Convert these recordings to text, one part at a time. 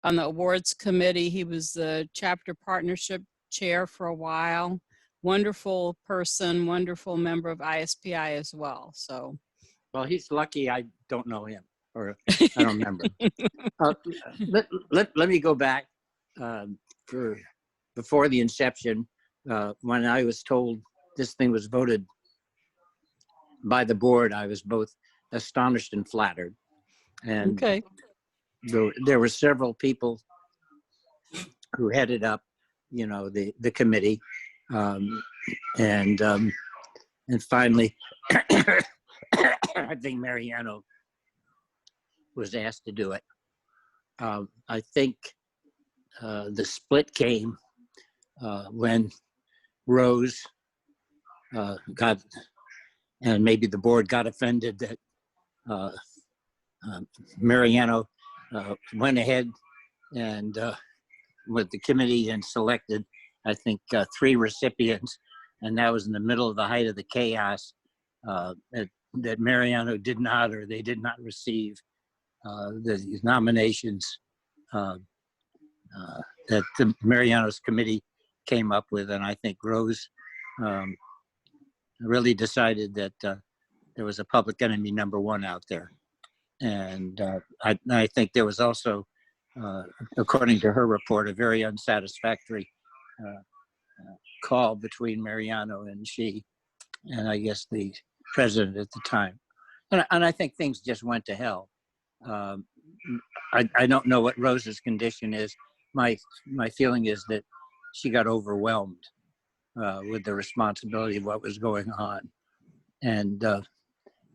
on the awards committee. He was the chapter partnership chair for a while. Wonderful person, wonderful member of ISPI as well. So, well, he's lucky I don't know him, or I don't remember. Let me go back for before the inception, when I was told this thing was voted by the board. I was both astonished and flattered. And okay. there were several people who headed up, the committee, and finally, I think Mariano was asked to do it. I think the split came when Rose got, and maybe the board got offended that Mariano went ahead and with the committee and selected, I think, 3 recipients, and that was in the middle of the height of the chaos that Mariano did not, or they did not receive the nominations that the Mariano's committee came up with. And I think Rose really decided that there was a public enemy #1 out there. And I think there was also, according to her report, a very unsatisfactory call between Mariano and she, and I guess the president at the time. And I think things just went to hell. I don't know what Rose's condition is. My feeling is that she got overwhelmed with the responsibility of what was going on. And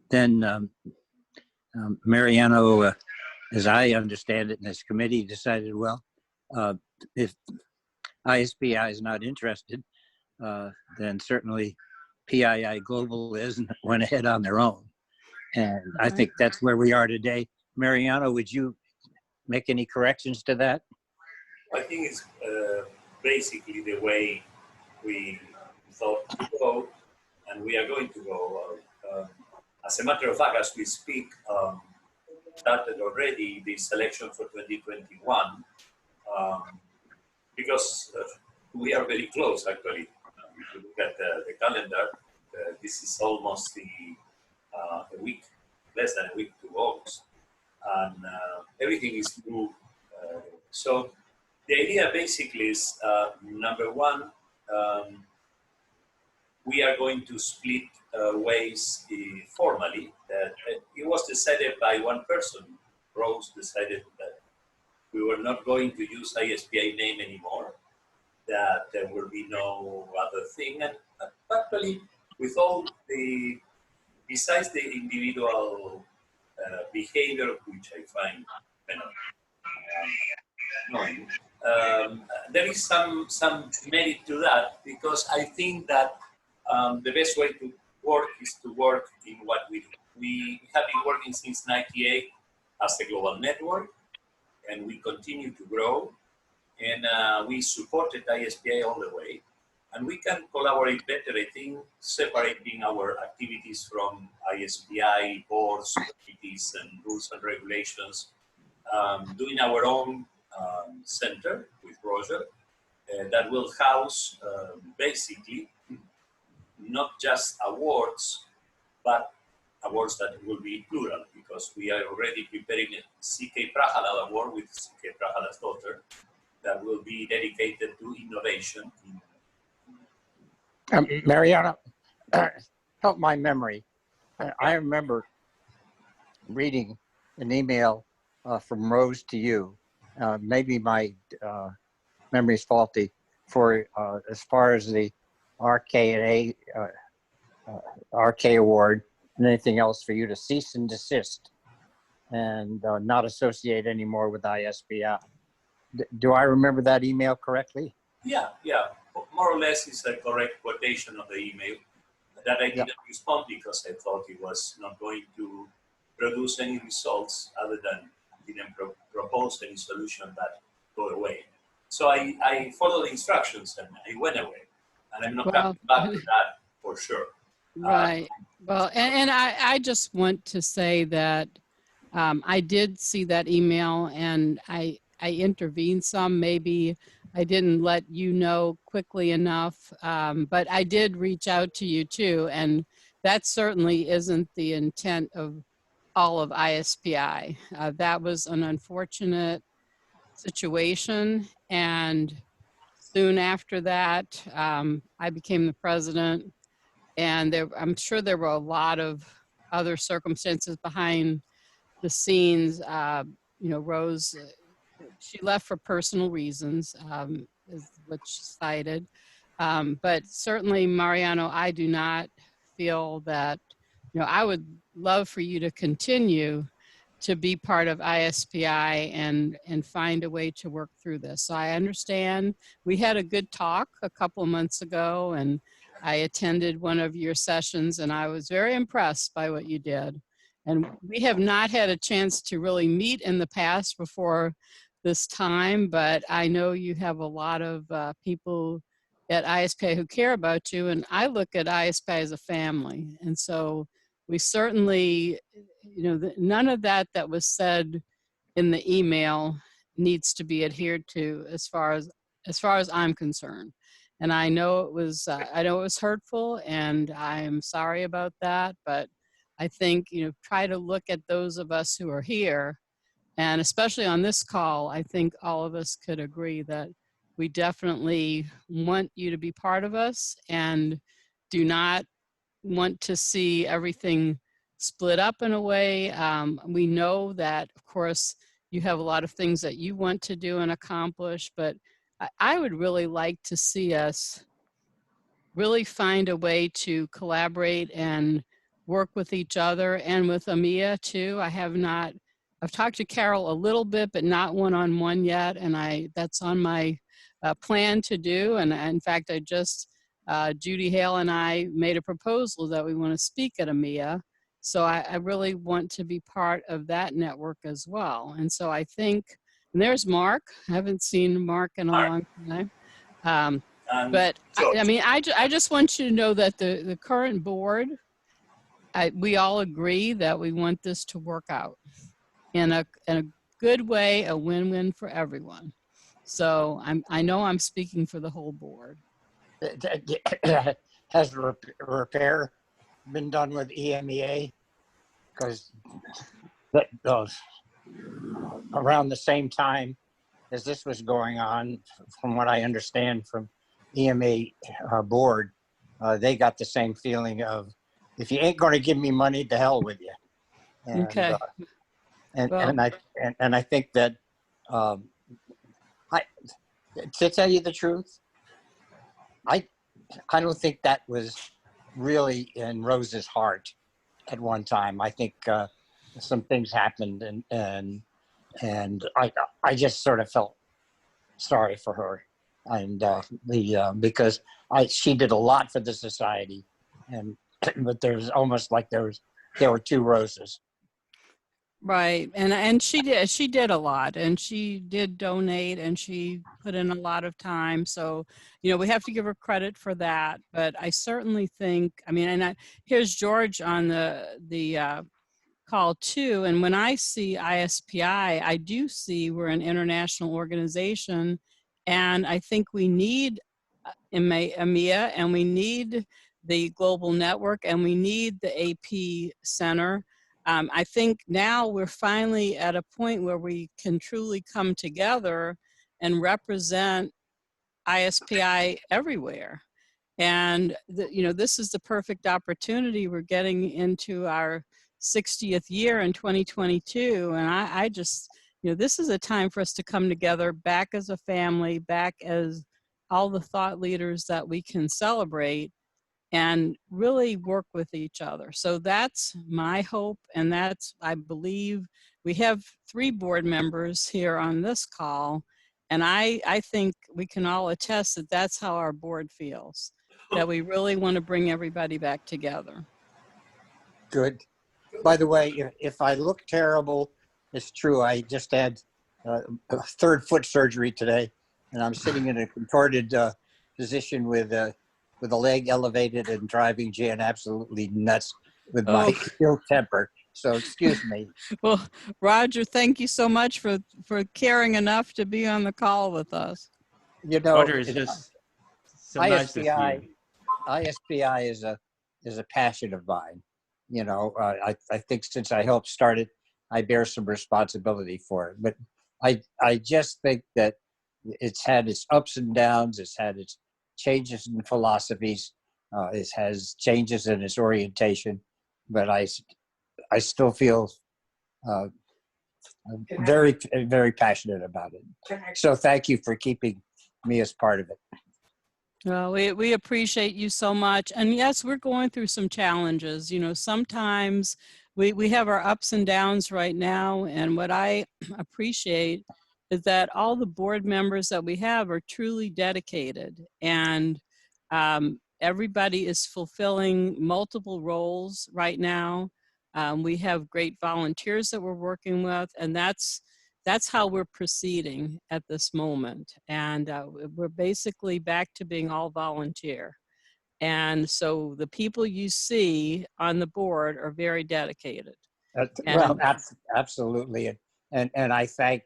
then Mariano, as I understand it, and this committee decided, well, if ISPI is not interested, then certainly PII Global is, and went ahead on their own. And I think that's where we are today. Mariano, would you make any corrections to that? I think it's basically the way we thought to go, and we are going to go. As a matter of fact, as we speak, started already the selection for 2021, because we are very close, actually. If you look at the calendar, this is almost a week, less than a week to August. And everything is moved. So the idea basically is, #1, we are going to split ways formally. It was decided by one person. Rose decided that we were not going to use ISPI name anymore, that there will be no other thing. And actually, with all besides the individual behavior, which I find kind of annoying, there is some merit to that, because I think that the best way to work is to work in what we do. We have been working since '98 as a global network, and we continue to grow. And we supported ISPI all the way. And we can collaborate better, I think, separating our activities from ISPI boards, committees, and rules and regulations, doing our own center with Roger that will house basically not just awards, but awards that will be plural, because we are already preparing a C.K. Prahalad award with C.K. Prahalad's daughter that will be dedicated to innovation. Mariano, help my memory. I remember reading an email from Rose to you. Maybe my memory is faulty, for as far as the RK award and anything else, for you to cease and desist and not associate anymore with ISPI. Do I remember that email correctly? Yeah. More or less is a correct quotation of the email that I didn't respond because I thought it was not going to produce any results other than didn't propose any solution that go away. So I followed the instructions and I went away. And I'm not coming back to that for sure. Right. Well, and I just want to say that I did see that email, and I I intervened some. Maybe I didn't let you know quickly enough, but I did reach out to you too. And that certainly isn't the intent of all of ISPI. That was an unfortunate situation. And soon after that, I became the president. And I'm sure there were a lot of other circumstances behind the scenes. Rose, she left for personal reasons, is what she cited. But certainly, Mariano, I do not feel that, I would love for you to continue to be part of ISPI and find a way to work through this. So I understand we had a good talk a couple of months ago, and I attended one of your sessions, and I was very impressed by what you did. And we have not had a chance to really meet in the past before this time, but I know you have a lot of people at ISPI who care about you, and I look at ISPI as a family. And so we certainly, none of that was said in the email needs to be adhered to as far as I'm concerned. And I know it was hurtful, and I'm sorry about that, but I think, try to look at those of us who are here, and especially on this call, I think all of us could agree that we definitely want you to be part of us and do not want to see everything split up in a way. We know that, of course, you have a lot of things that you want to do and accomplish, but I would really like to see us really find a way to collaborate and work with each other and with AMIA too. I've talked to Carol a little bit, but not one-on-one yet, and that's on my plan to do. And in fact, Judy Hale and I made a proposal that we want to speak at AMIA. So I really want to be part of that network as well. And so I think, and there's Mark. I haven't seen Mark in a long time. But I just want you to know that the current board, we all agree that we want this to work out in a good way, a win-win for everyone. So I know I'm speaking for the whole board. Has repair been done with EMEA? Because around the same time as this was going on, from what I understand from EMA board, they got the same feeling of, if you ain't going to give me money, to hell with you. And, okay. And I think that to tell you the truth, I don't think that was really in Rose's heart at one time. I think some things happened, and I just sort of felt sorry for her, and because she did a lot for the society, but there's almost like there were two Roses. Right, and she did a lot, and she did donate, and she put in a lot of time. So, we have to give her credit for that. But I certainly think, here's George on the call too. And when I see ISPI, I do see we're an international organization, and I think we need EMEA, and we need the global network, and we need the AP Center. I think now we're finally at a point where we can truly come together and represent ISPI everywhere. And this is the perfect opportunity. We're getting into our 60th year in 2022, and I just, this is a time for us to come together back as a family, back as all the thought leaders that we can celebrate and really work with each other. So that's my hope, and I believe we have 3 board members here on this call, and I think we can all attest that that's how our board feels, that we really want to bring everybody back together. Good. By the way, if I look terrible, it's true. I just had a 3rd foot surgery today, and I'm sitting in a contorted position with a leg elevated and driving Jan absolutely nuts with my ill temper. So excuse me. Well, Roger, thank you so much for caring enough to be on the call with us. You know, Roger, it's just so nice to see ISPI, you. ISPI is a passion of mine. You know, I think since I helped start it, I bear some responsibility for it. But I just think that it's had its ups and downs. It's had its changes in philosophies. It has changes in its orientation. But I still feel very, very passionate about it. So thank you for keeping me as part of it. Well, we appreciate you so much. And yes, we're going through some challenges. You know, sometimes we have our ups and downs right now. And what I appreciate is that all the board members that we have are truly dedicated. And everybody is fulfilling multiple roles right now. We have great volunteers that we're working with, and that's how we're proceeding at this moment. And we're basically back to being all volunteer. And so the people you see on the board are very dedicated. Well, And absolutely. And I thank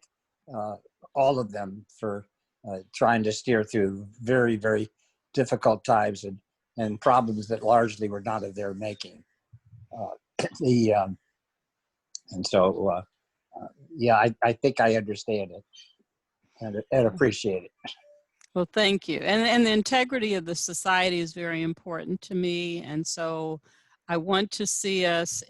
all of them for trying to steer through very, very difficult times and problems that largely were not of their making. And so, yeah, I think I understand it and appreciate it. well, thank you. And the integrity of the society is very important to me. And so I want to see us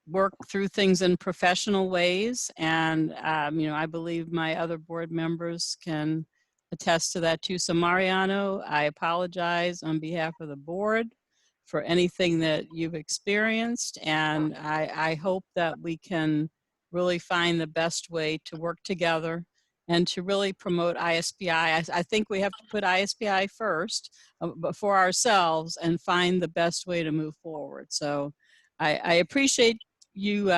work through things in professional ways. And, you know, I believe my other board members can attest to that too. So Mariano, I apologize on behalf of the board for anything that you've experienced. And I hope that we can really find the best way to work together and to really promote ISPI. I think we have to put ISPI first for ourselves and find the best way to move forward. So I appreciate you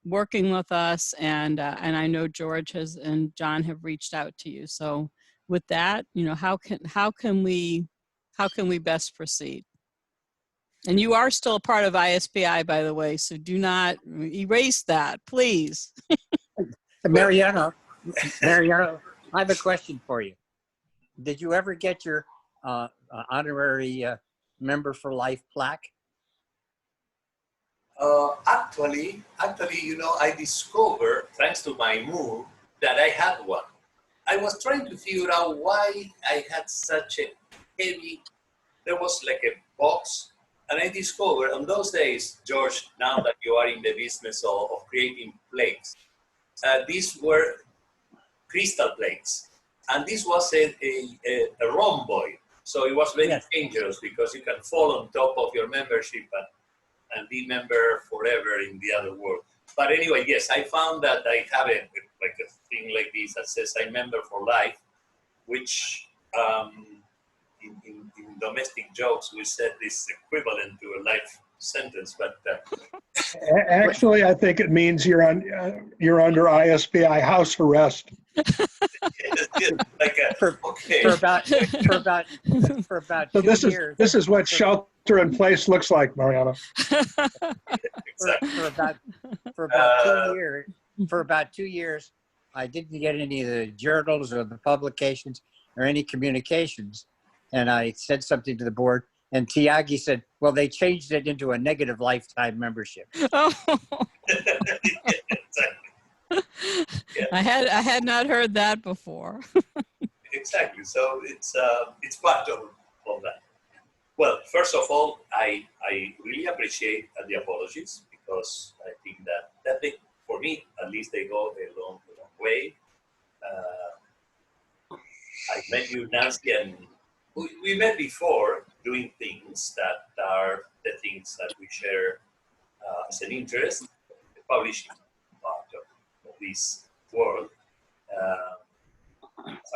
working with us, and I know George and John have reached out to you. So with that, you know, how can we best proceed? And you are still a part of ISPI, by the way, so do not erase that, please. Mariano, I have a question for you. Did you ever get your honorary member for life plaque? Actually, you know, I discovered, thanks to my move, that I had one. I was trying to figure out why I had such a heavy, there was like a box, and I discovered on those days, George, now that you are in the business of creating plates, these were crystal plates. And this was a rhomboid. So it was very dangerous because you can fall on top of your membership and be member forever in the other world. But anyway, yes, I found that I have a thing like this that says I'm member for life, which in domestic jokes we said is equivalent to a life sentence. But actually, I think it means you're under ISPI house arrest. like okay. For about 2 years. This is what shelter in place looks like, Mariano. Exactly. For about 2 years, I didn't get any of the journals or the publications or any communications. And I said something to the board, and Tiagi said, well, they changed it into a negative lifetime membership. Oh. Exactly. Yeah. I had not heard that before. Exactly. So it's part of that. Well, first of all, I really appreciate the apologies because I think that they, for me at least, they go a long way. I met you, Nancy, and we met before doing things that are the things that we share as an interest, the publishing part of this world.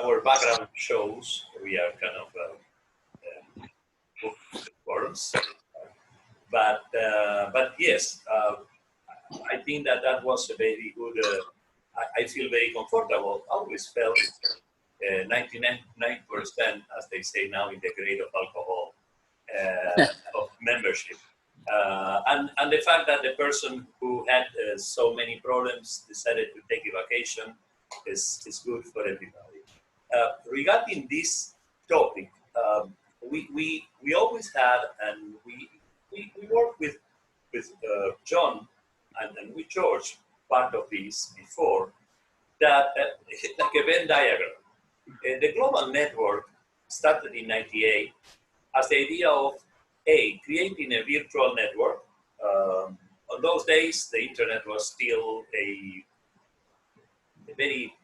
Our background shows we are kind of bookworms, but yes, I think that was a very good. I feel very comfortable. Always felt 99%, as they say now, in the grade of alcohol of membership. And the fact that the person who had so many problems decided to take a vacation is good for everybody. Regarding this topic, we always had, and we work with John and with George, part of this before, that like a Venn diagram. The global network started in '98 as the idea of creating a virtual network. On those days, the internet was still a very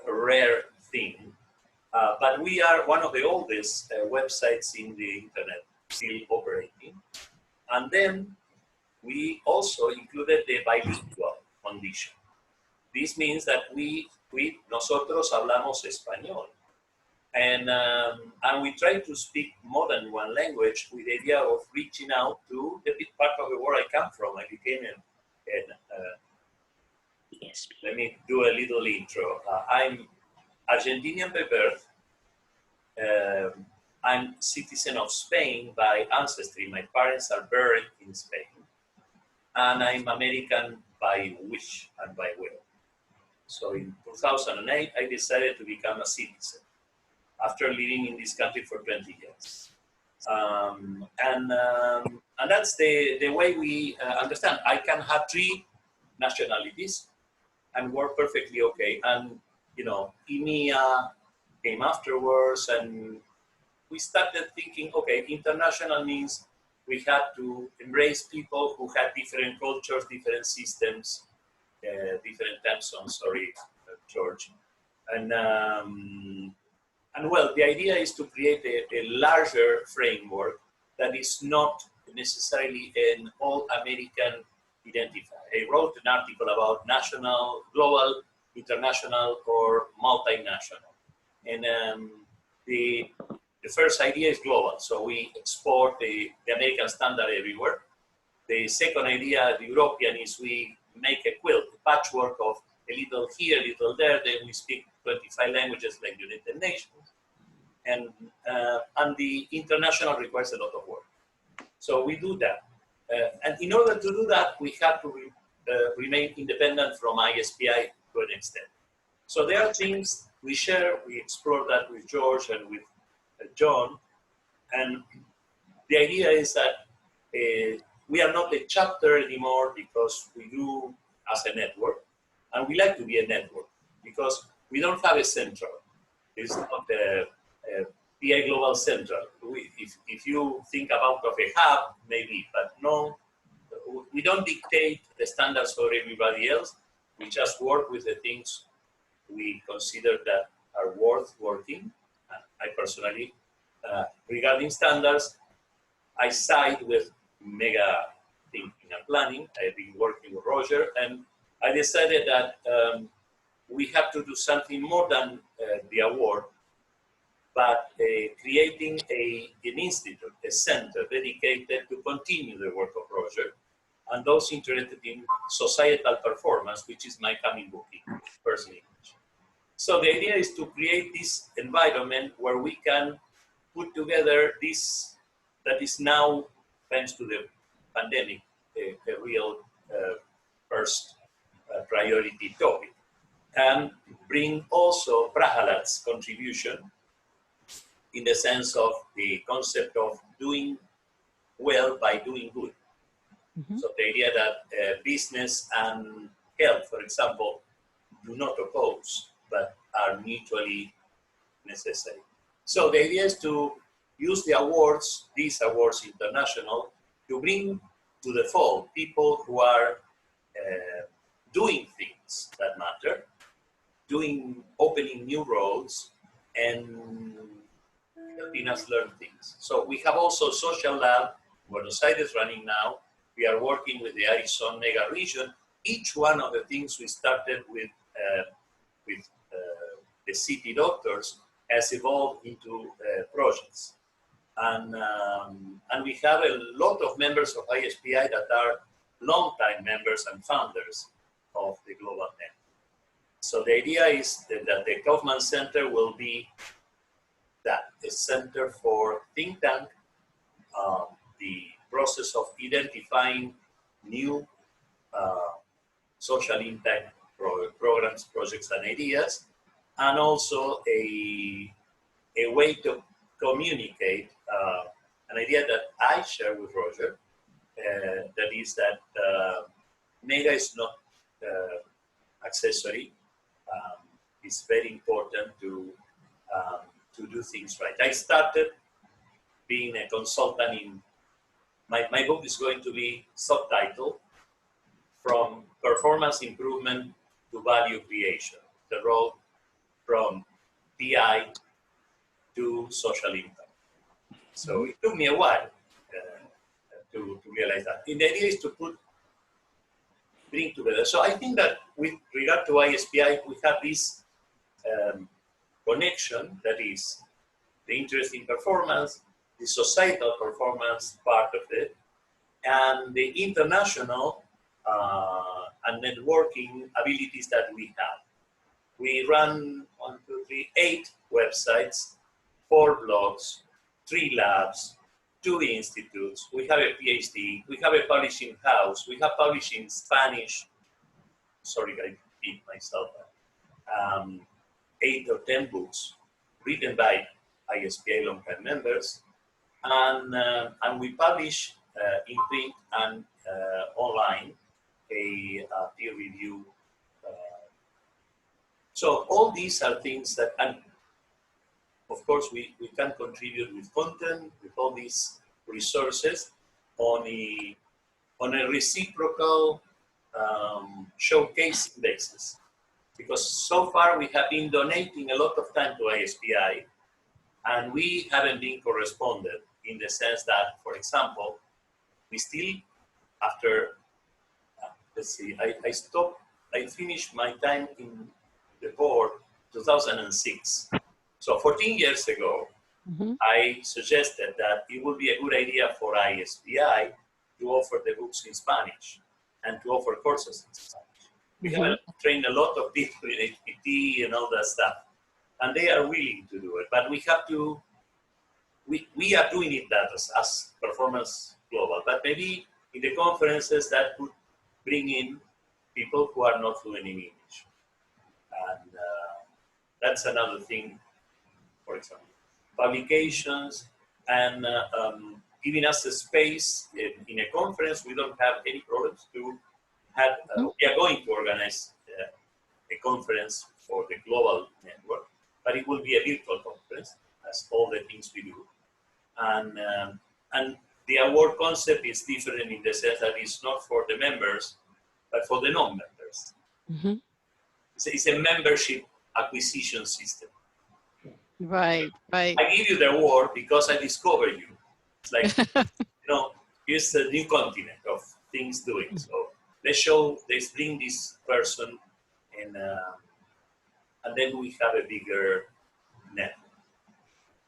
rare thing, but we are one of the oldest websites in the internet still operating. And then we also included the bilingual condition. This means that nosotros hablamos español. And we try to speak more than one language with the idea of reaching out to the big part of the world I come from. I became let me do a little intro. I'm Argentinian by birth. I'm citizen of Spain by ancestry. My parents are buried in Spain. And I'm American by wish and by will. So in 2008, I decided to become a citizen after living in this country for 20 years. And that's the way we understand. I can have 3 nationalities and work perfectly okay. And, EMEA came afterwards, and we started thinking, okay, international means we had to embrace people who had different cultures, different systems, different time zones, sorry, George. And well, the idea is to create a larger framework that is not necessarily an all-American identifier. I wrote an article about national, global, international, or multinational. And the first idea is global, so we export the American standard everywhere. The second idea, the European, is we make a quilt, a patchwork of a little here, a little there, then we speak 25 languages like the United Nations. And the international requires a lot of work. So we do that. And in order to do that, we have to remain independent from ISPI to an extent. So there are things we share, we explore that with George and with John. And the idea is that we are not a chapter anymore because we do as a network. And we like to be a network because we don't have a central. It's not a PI Global Central. If you think about of a hub, maybe, but no, we don't dictate the standards for everybody else. We just work with the things we consider that are worth working. I personally, regarding standards, I side with mega thinking and planning. I've been working with Roger, and I decided that we have to do something more than the award, but creating an institute, a center dedicated to continue the work of Roger and those interested in societal performance, which is my coming book in personally. So the idea is to create this environment where we can put together this that is now, thanks to the pandemic, a real first priority topic, and bring also Prahalad's contribution in the sense of the concept of doing well by doing good. Mm-hmm. So the idea that business and health, for example, do not oppose, but are mutually necessary. So the idea is to use the awards, these awards international, to bring to the fold people who are doing things that matter, opening new roads, and helping us learn things. So we have also Social Lab, Buenos Aires running now. We are working with the Arizona mega region. Each one of the things we started with the city doctors has evolved into projects. And we have a lot of members of ISPI that are long-time members and founders of the Global Net. So the idea is that the Kaufman Center will be a center for think tank, the process of identifying new social impact programs, projects, and ideas, and also a way to communicate an idea that I share with Roger, that is that NEGA is not accessory. It's very important to do things right. I started being a consultant in, my book is going to be subtitled From Performance Improvement to Value Creation, the road from PI to social impact. So it took me a while to realize that. And the idea is to bring together. So I think that with regard to ISPI, we have this connection that is the interest in performance, the societal performance part of it, and the international and networking abilities that we have. We run 8 websites, 4 blogs, 3 labs, 2 institutes. We have a PhD. We have a publishing house. We have published in Spanish. Sorry, I repeat myself. 8 or 10 books written by ISPI long-time members, and we publish in print and online a peer review. So all these are things that, and of course we can contribute with content, with all these resources on a reciprocal showcasing basis. Because so far we have been donating a lot of time to ISPI, and we haven't been corresponded in the sense that, for example, we still, after, let's see, I finished my time in the board 2006. So 14 years ago, I suggested that it would be a good idea for ISPI to offer the books in Spanish and to offer courses in Spanish. We have trained a lot of people in HPT and all that stuff, and they are willing to do it. But we have to, we are doing it that as Performance Global, but maybe in the conferences that could bring in people who are not fluent in English. And that's another thing, for example. Publications and giving us a space in a conference, we don't have any problems to have, we are going to organize a conference for the global network, but it will be a virtual conference, as all the things we do. And the award concept is different in the sense that it's not for the members, but for the non-members. It's a membership acquisition system. Right. I give you the award because I discovered you. It's like, here's a new continent of things doing. So let's bring this person, and then we have a bigger net.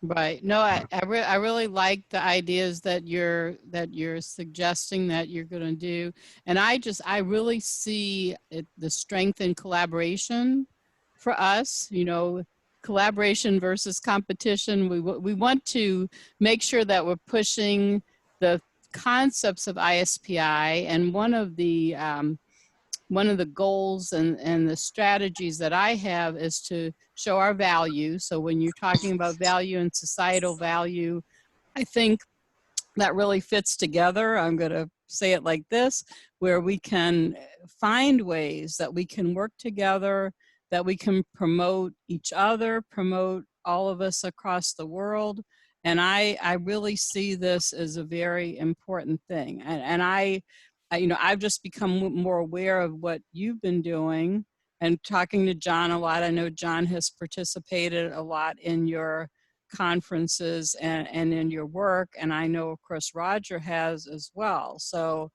Right. No, I really like the ideas that you're suggesting that you're going to do, and I really see the strength in collaboration for us. Collaboration versus competition. We want to make sure that we're pushing the concepts of ISPI, and one of the goals and the strategies that I have is to show our value. So when you're talking about value and societal value, I think that really fits together. I'm going to say it like this, where we can find ways that we can work together, that we can promote each other, promote all of us across the world. And I really see this as a very important thing. And I've just become more aware of what you've been doing and talking to John a lot. I know John has participated a lot in your conferences and in your work. And I know, of course, Roger has as well. So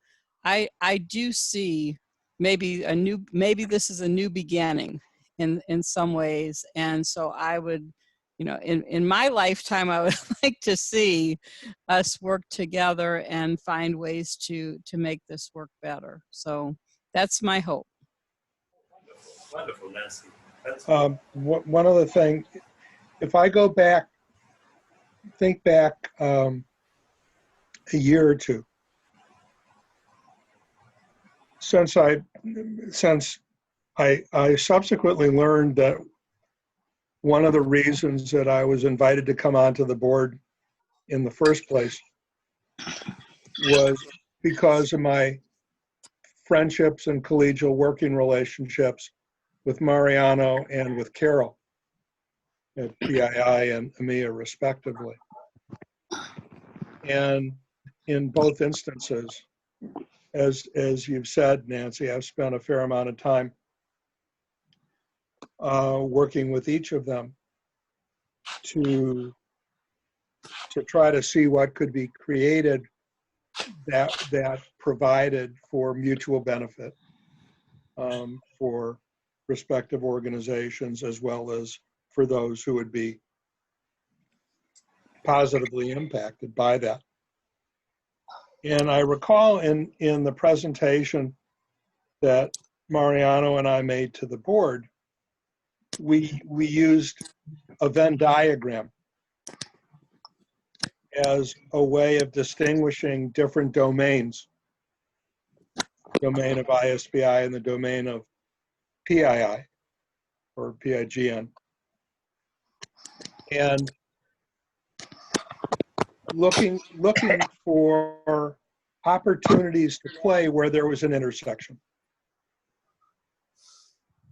I do see maybe this is a new beginning in some ways. And so I would, in my lifetime, I would like to see us work together and find ways to make this work better. So that's my hope. Wonderful, Nancy. One other thing, if I think back a year or two, since I subsequently learned that one of the reasons that I was invited to come onto the board in the first place was because of my friendships and collegial working relationships with Mariano and with Carol at PII and EMEA respectively. And in both instances, as you've said, Nancy, I've spent a fair amount of time working with each of them to try to see what could be created that provided for mutual benefit for respective organizations, as well as for those who would be positively impacted by that. And I recall in the presentation that Mariano and I made to the board, we used a Venn diagram as a way of distinguishing different domains, domain of ISPI and the domain of PII or PIGN. And looking for opportunities to play where there was an intersection.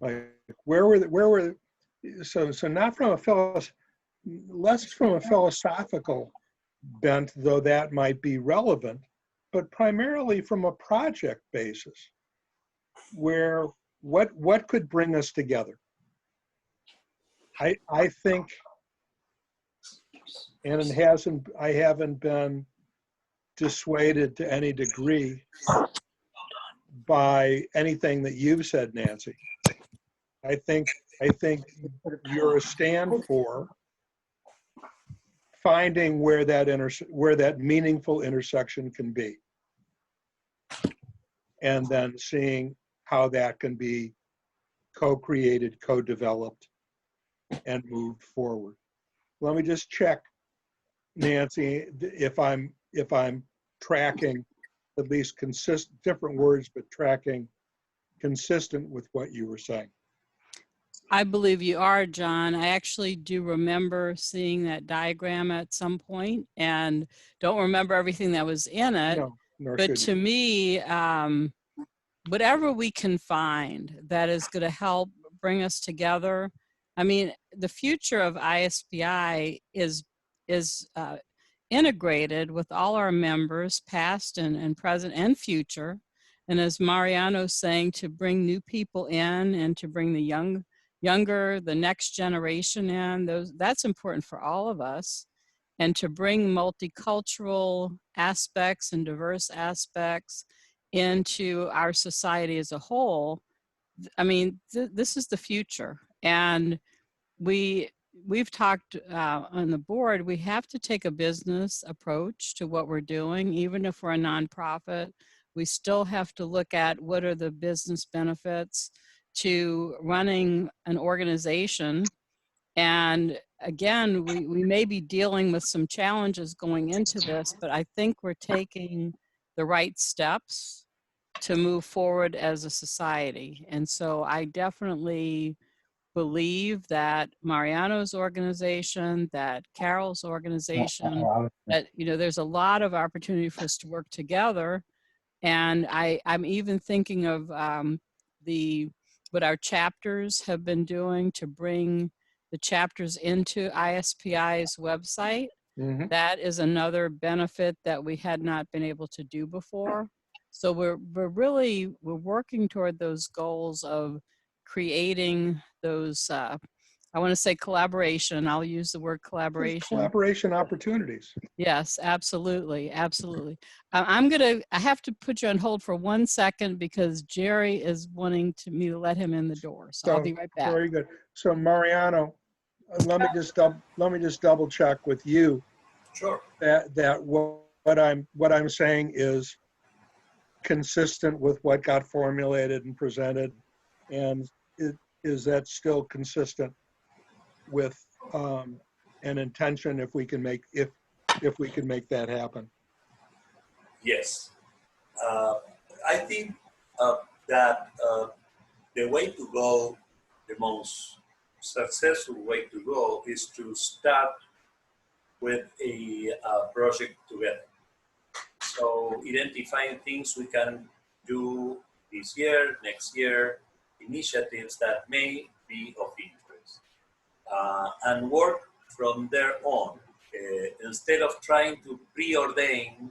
Like so not from a less from a philosophical bent, though that might be relevant, but primarily from a project basis, where what could bring us together. I think, and I haven't been dissuaded to any degree by anything that you've said, Nancy. I think you're a stand for finding where that meaningful intersection can be, and then seeing how that can be co-created, co-developed, and moved forward. Let me just check, Nancy, if I'm tracking at least different words, but tracking consistent with what you were saying. I believe you are, John. I actually do remember seeing that diagram at some point and don't remember everything that was in it. No, nor but should to you. me, whatever we can find that is going to help bring us together. I mean, the future of ISPI is integrated with all our members, past and present and future. And as Mariano's saying, to bring new people in and to bring the younger, the next generation in, that's important for all of us. And to bring multicultural aspects and diverse aspects into our society as a whole. I mean, this is the future. And we've talked on the board, we have to take a business approach to what we're doing. Even if we're a nonprofit, we still have to look at what are the business benefits to running an organization. And again, we may be dealing with some challenges going into this, but I think we're taking the right steps to move forward as a society. And so I definitely believe that Mariano's organization, that Carol's organization, that, there's a lot of opportunity for us to work together. And I'm even thinking of what our chapters have been doing to bring the chapters into ISPI's website. Mm-hmm. That is another benefit that we had not been able to do before. So we're working toward those goals of creating those, I want to say collaboration. I'll use the word collaboration. Collaboration opportunities. Yes, absolutely. Absolutely. I have to put you on hold for 1 second because Jerry is wanting me to let him in the door. So I'll be right back. Very good. So Mariano, let me just double check with you. Sure. That what I'm saying is consistent with what got formulated and presented, and is that still consistent with an intention if we can make that happen? Yes. I think that the way to go, the most successful way to go, is to start with a project together. So identifying things we can do this year, next year, initiatives that may be of interest, and work from there on. Instead of trying to preordain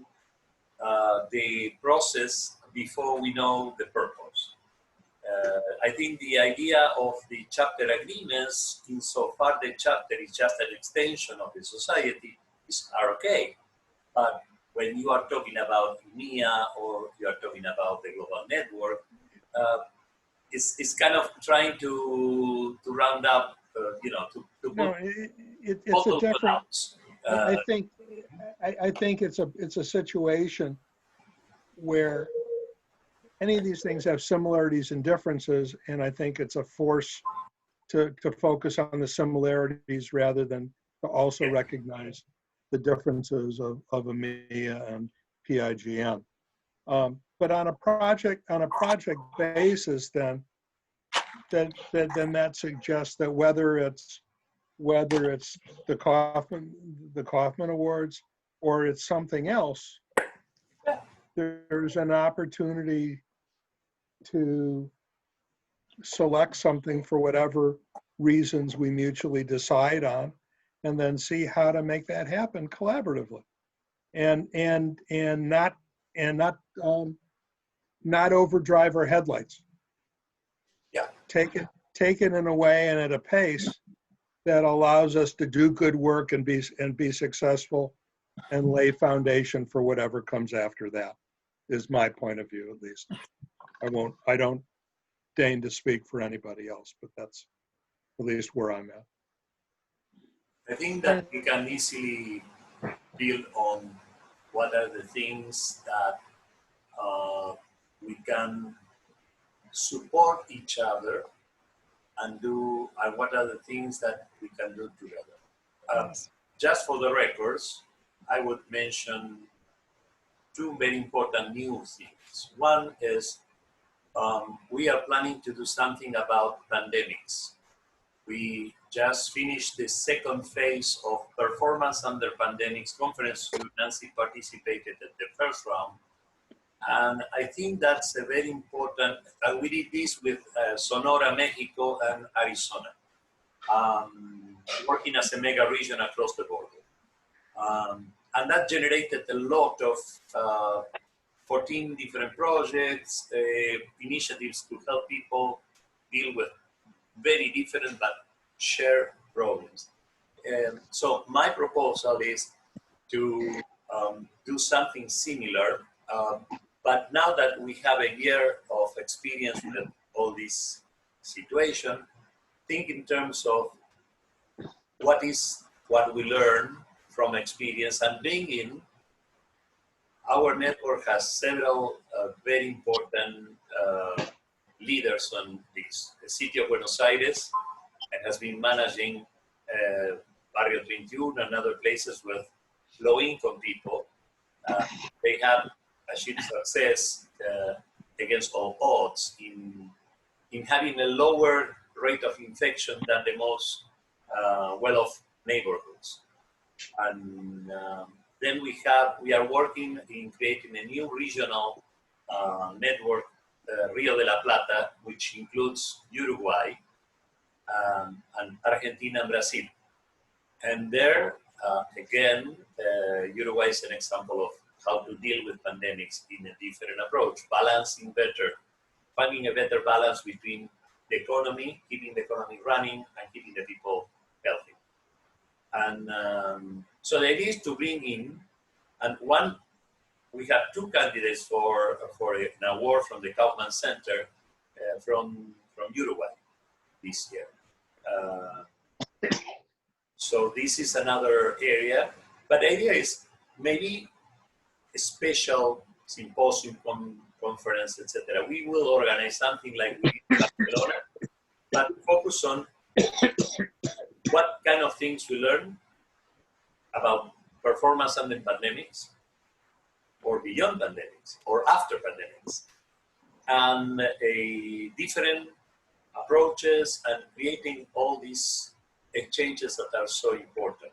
the process before we know the purpose. I think the idea of the chapter agreements, insofar the chapter is just an extension of the society, are okay. But when you are talking about EMEA or you are talking about the global network, it's kind of trying to round up, to No, put it's a multiple different. clouds. I think it's a situation where any of these things have similarities and differences, and I think it's a force to focus on the similarities rather than to also recognize the differences of EMEA and PIGN. But on a project basis, then that suggests that whether it's the Kaufman Awards or it's something else, there's an opportunity to select something for whatever reasons we mutually decide on, and then see how to make that happen collaboratively, and not overdrive our headlights. Yeah. Take it in a way and at a pace that allows us to do good work and be successful, and lay foundation for whatever comes after that, is my point of view, at least. I don't deign to speak for anybody else, but that's at least where I'm at. I think that we can easily build on what are the things that we can support each other and do, and what are the things that we can do together. Just for the records, I would mention two very important new things. One is we are planning to do something about pandemics. We just finished the second phase of performance under pandemics conference. Nancy participated at the first round. And I think that's a very important, we did this with Sonora, Mexico, and Arizona, working as a mega region across the border. And that generated a lot of 14 different projects, initiatives to help people deal with very different but shared problems. So my proposal is to do something similar, but now that we have a year of experience with all this situation, think in terms of what we learn from experience, and bring in. Our network has several very important leaders on this. The city of Buenos Aires has been managing Barrio 21 and other places with low-income people. They have achieved success against all odds in having a lower rate of infection than the most well-off neighborhoods. And then we are working in creating a new regional network, Rio de la Plata, which includes Uruguay and Argentina and Brazil. And there, again, Uruguay is an example of how to deal with pandemics in a different approach, finding a better balance between the economy, keeping the economy running, and keeping the people healthy. And so the idea is to bring in, and we have two candidates for an award from the Kaufman Center from Uruguay this year. So this is another area, but the idea is maybe a special symposium, conference, etc. We will organize something like we did in Barcelona, but focus on what kind of things we learn about performance under pandemics, or beyond pandemics, or after pandemics. and a different approaches and creating all these exchanges that are so important.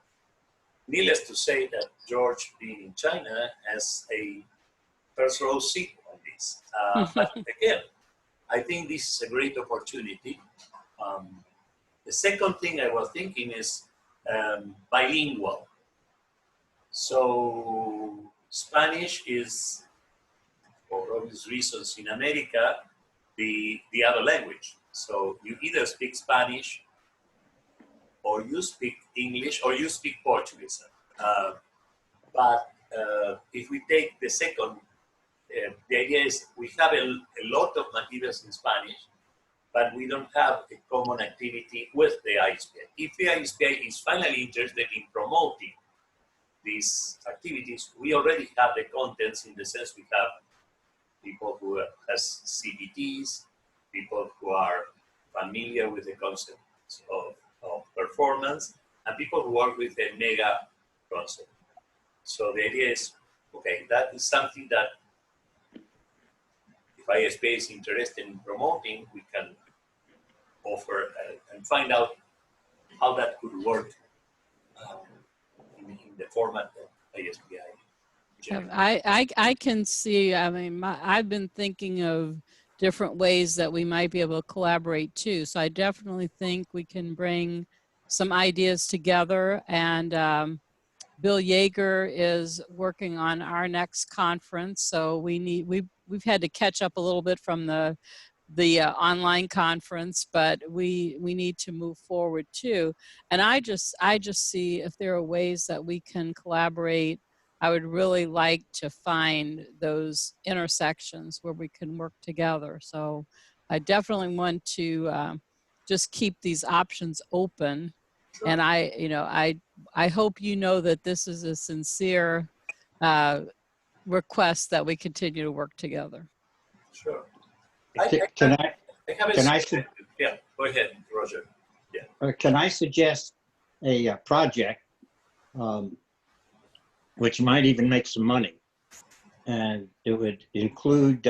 Needless to say that George, being in China, has a first row seat on this. But again, I think this is a great opportunity. The second thing I was thinking is bilingual. So Spanish is, for obvious reasons, in America, the other language. So you either speak Spanish, or you speak English, or you speak Portuguese. But if we take the second, the idea is we have a lot of materials in Spanish, but we don't have a common activity with the ISPI. If the ISPI is finally interested in promoting these activities, we already have the contents in the sense we have people who has CBTs, people who are familiar with the concepts of performance, and people who work with the mega concept. So the idea is, okay, that is something that if ISPI is interested in promoting, we can offer and find out how that could work in the format of ISPI. I can see, I mean, I've been thinking of different ways that we might be able to collaborate too. So I definitely think we can bring some ideas together, and Bill Yeager is working on our next conference. So we've had to catch up a little bit from the online conference, but we need to move forward too. And I just see if there are ways that we can collaborate. I would really like to find those intersections where we can work together. So I definitely want to just keep these options open. Sure. And I hope you know that this is a sincere request that we continue to work together. Sure. Can I Yeah, go ahead, Roger. Yeah. Can I suggest a project which might even make some money? And it would include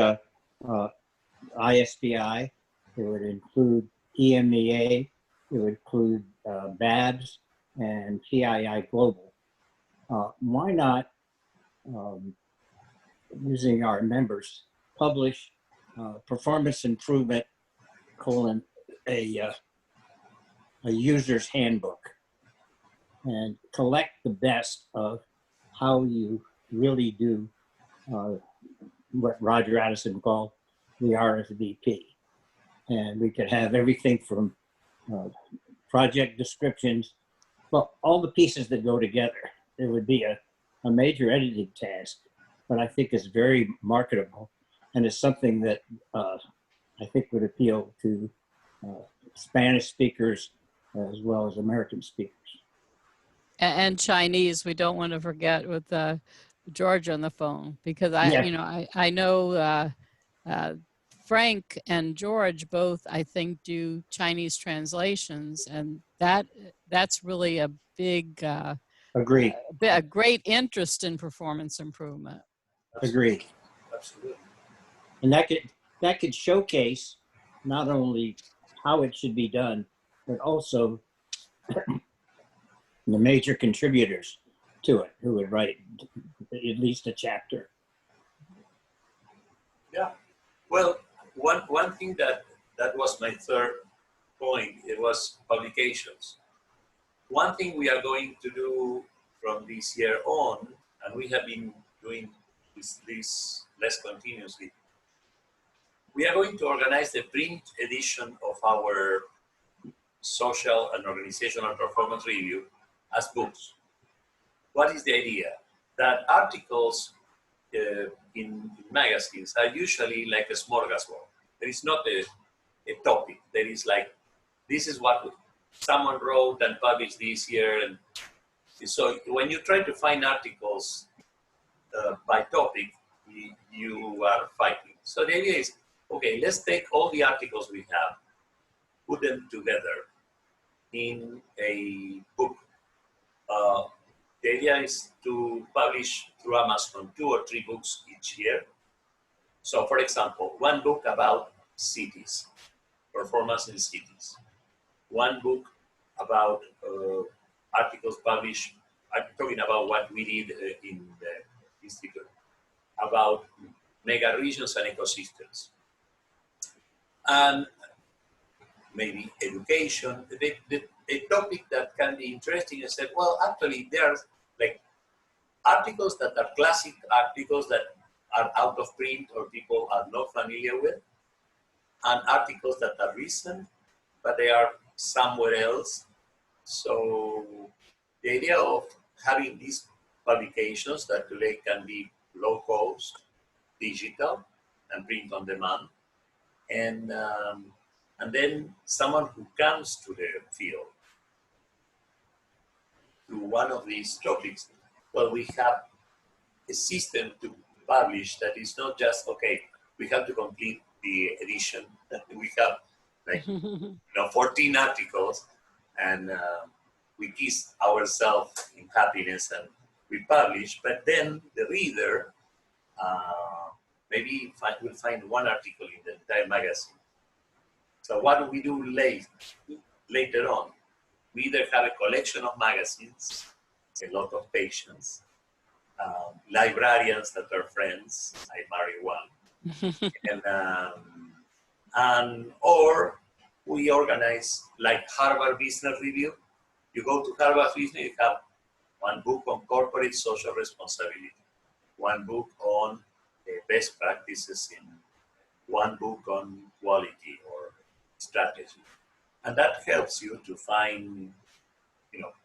ISPI, it would include EMEA, it would include BABS and CII Global. Why not, using our members, publish performance improvement, a user's handbook, and collect the best of how you really do what Roger Addison called the RSVP. And we could have everything from project descriptions, well, all the pieces that go together. It would be a major editing task, but I think it's very marketable, and it's something that I think would appeal to Spanish speakers as well as American speakers. And Chinese, we don't want to forget with George on the phone, because I know Frank and George both, I think, do Chinese translations, and that's really a big, Agreed. a great interest in performance improvement. Agreed. Absolutely. And that could showcase not only how it should be done, but also the major contributors to it who would write at least a chapter. Yeah. Well, one thing that was my third point, it was publications. One thing we are going to do from this year on, and we have been doing this less continuously, we are going to organize the print edition of our social and organizational performance review as books. What is the idea? That articles in magazines are usually like a smorgasbord. There is not a topic. There is like, this is what someone wrote and published this year. And so when you try to find articles by topic, you are fighting. So the idea is, okay, let's take all the articles we have, put them together in a book. The idea is to publish through Amazon 2 or 3 books each year. So for example, one book about cities, performance in cities. One book about articles published, I'm talking about what we did in the institute, about mega regions and ecosystems. And maybe education, a topic that can be interesting is that, well, actually there are like articles that are classic articles that are out of print or people are not familiar with, and articles that are recent, but they are somewhere else. So the idea of having these publications that today can be low cost, digital, and print on demand, and then someone who comes to the field to one of these topics, well, we have a system to publish that is not just, okay, we have to complete the edition. We have like 14 articles, and we kiss ourselves in happiness and we publish, but then the reader maybe will find one article in the entire magazine. So what do we do later on? We either have a collection of magazines, a lot of patients, librarians that are friends, I marry one, and or we organize like Harvard Business Review. You go to Harvard Business, you have one book on corporate social responsibility, one book on best practices in, one book on quality or strategy. And that helps you to find,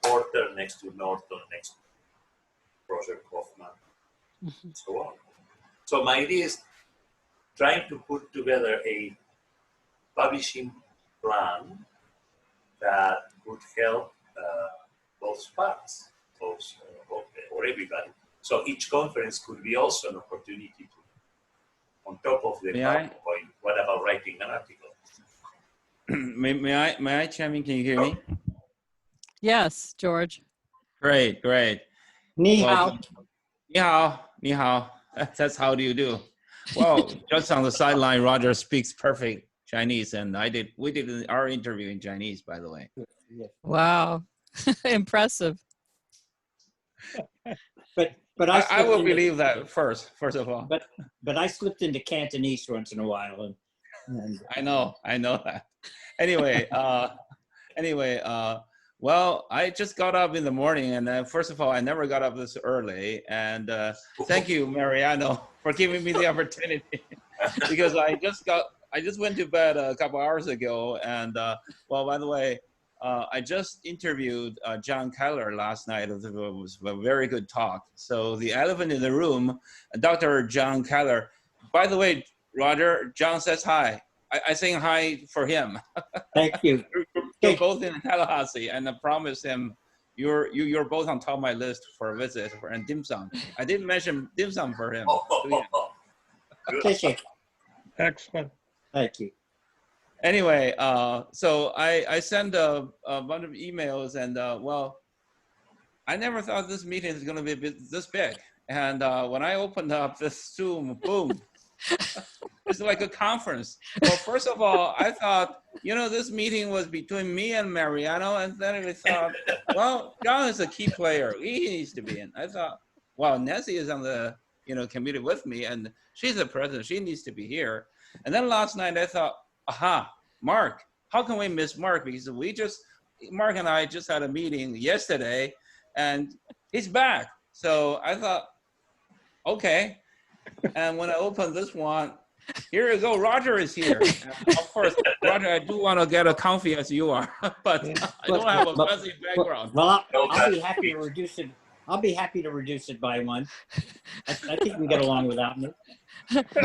Porter next to Norton, next to Roger Kaufman, and so on. So my idea is trying to put together a publishing plan that would help both parts, or everybody. So each conference could be also an opportunity to, on top of the PowerPoint, what about writing an article? May I chime in? Can you hear me? Yes, George. Great. Ni hao. Well, ni hao. That's how do you do? Well, just on the sideline, Roger speaks perfect Chinese, and we did our interview in Chinese, by the way. Wow. Impressive. But I will believe that first of all. But I slipped into Cantonese once in a while, and I know that. Anyway, well, I just got up in the morning, and first of all, I never got up this early, and thank you, Mariano, for giving me the opportunity, because I just went to bed a couple hours ago, and well, by the way, I just interviewed John Keller last night. It was a very good talk. So the elephant in the room, Dr. John Keller. By the way, Roger, John says hi. I sing hi for him. thank you. We're both in Tallahassee, and I promised him you're both on top of my list for a visit and dim sum. I didn't mention dim sum for him. Excellent. Thank you. Anyway, so I sent a bunch of emails, and well, I never thought this meeting is going to be this big. And when I opened up this Zoom, boom, it's like a conference. Well, first of all, I thought, this meeting was between me and Mariano, and then I thought, well, John is a key player. He needs to be in. I thought, well, Nancy is on the committee with me, and she's the president. She needs to be here. And then last night I thought, aha, Mark. How can we miss Mark? Because Mark and I just had a meeting yesterday, and he's back. So I thought, okay. And when I opened this one, here you go, Roger is here. Of course, Roger, I do want to get as comfy as you are, but I don't have a fuzzy background. Well, I'll be happy to reduce it. I'll be happy to reduce it by one. I think we can get along without me.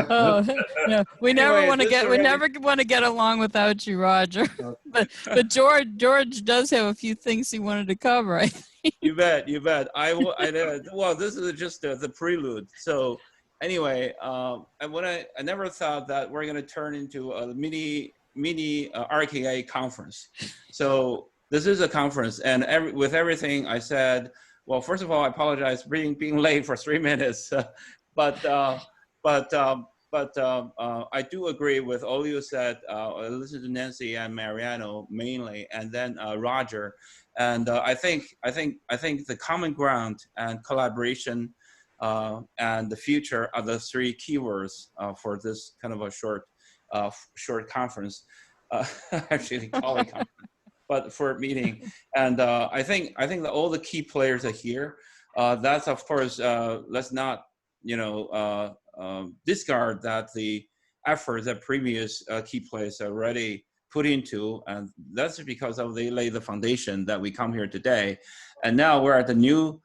Oh, no, we never want to get along without you, Roger. But George does have a few things he wanted to cover. I think. You bet. Well, this is just the prelude. So anyway, I never thought that we're going to turn into a mini RKA conference. So this is a conference, and with everything I said, well, first of all, I apologize for being late for 3 minutes, but I do agree with all you said. I listened to Nancy and Mariano mainly, and then Roger. And I think the common ground and collaboration and the future are the three keywords for this kind of a short conference. Actually, call it conference, but for a meeting. And I think that all the key players are here. That's of course, let's not discard that the effort that previous key players already put into, and that's because of they lay the foundation that we come here today. And now we're at the new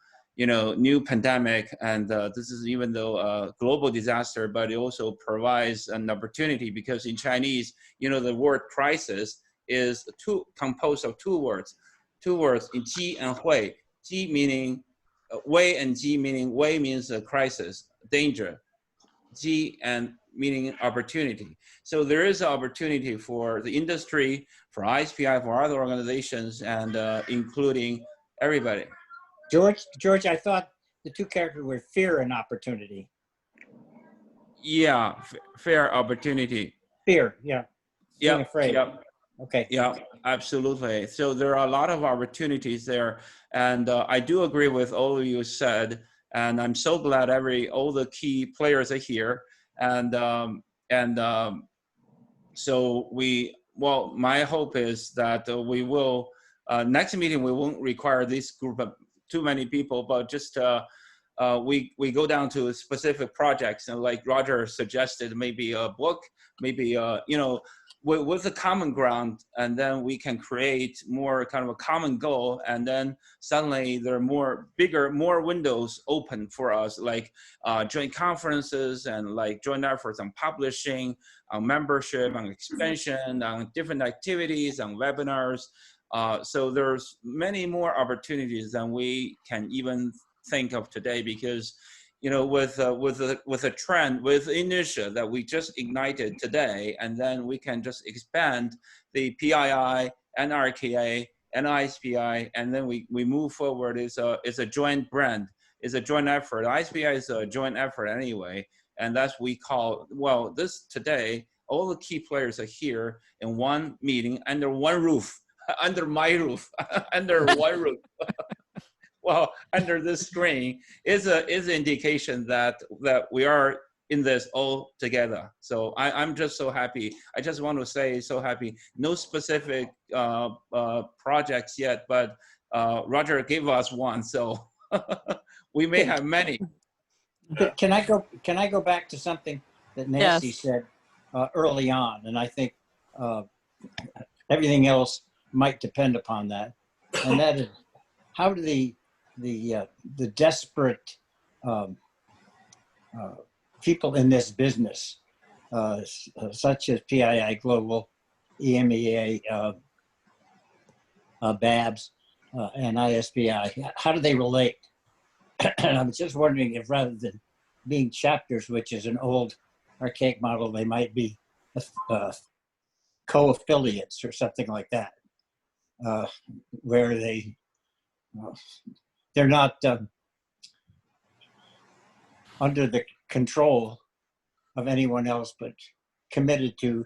pandemic, and this is even though a global disaster, but it also provides an opportunity, because in Chinese, the word crisis is composed of two words in ji and hui. Ji meaning wei, and ji meaning wei means a crisis, danger. Ji and meaning opportunity. So there is an opportunity for the industry, for ISPI, for other organizations, and including everybody. George, I thought the two characters were fear and opportunity. Yeah, fair opportunity. Fear, yeah. Being afraid. Yep. Okay. Yeah, absolutely. So there are a lot of opportunities there, and I do agree with all you said. And I'm so glad all the key players are here. And so my hope is that we will next meeting we won't require this group of too many people, but just we go down to specific projects, and like Roger suggested, maybe a book, maybe with a common ground, and then we can create more kind of a common goal, and then suddenly there are more windows open for us, like joint conferences and like joint efforts on publishing, on membership, on expansion, on different activities, on webinars. So there's many more opportunities than we can even think of today, because with a trend, with inertia that we just ignited today, and then we can just expand the PII and RKA and ISPI, and then we move forward. It's a joint brand, it's a joint effort. ISPI is a joint effort anyway, and that's we call, well, this today, all the key players are here in one meeting under one roof, under my roof, under one roof. Well, under this screen is an indication that we are in this all together. So I'm just so happy. I just want to say so happy. No specific projects yet, but Roger gave us one, so we may have many. Can I go back to something that Nancy said early on, and I think everything else might depend upon that, and that is how do the desperate people in this business, such as PII Global, EMEA, BABS, and ISPI, how do they relate? And I'm just wondering if rather than being chapters, which is an old archaic model, they might be co-affiliates or something like that, where they're not under the control of anyone else, but committed to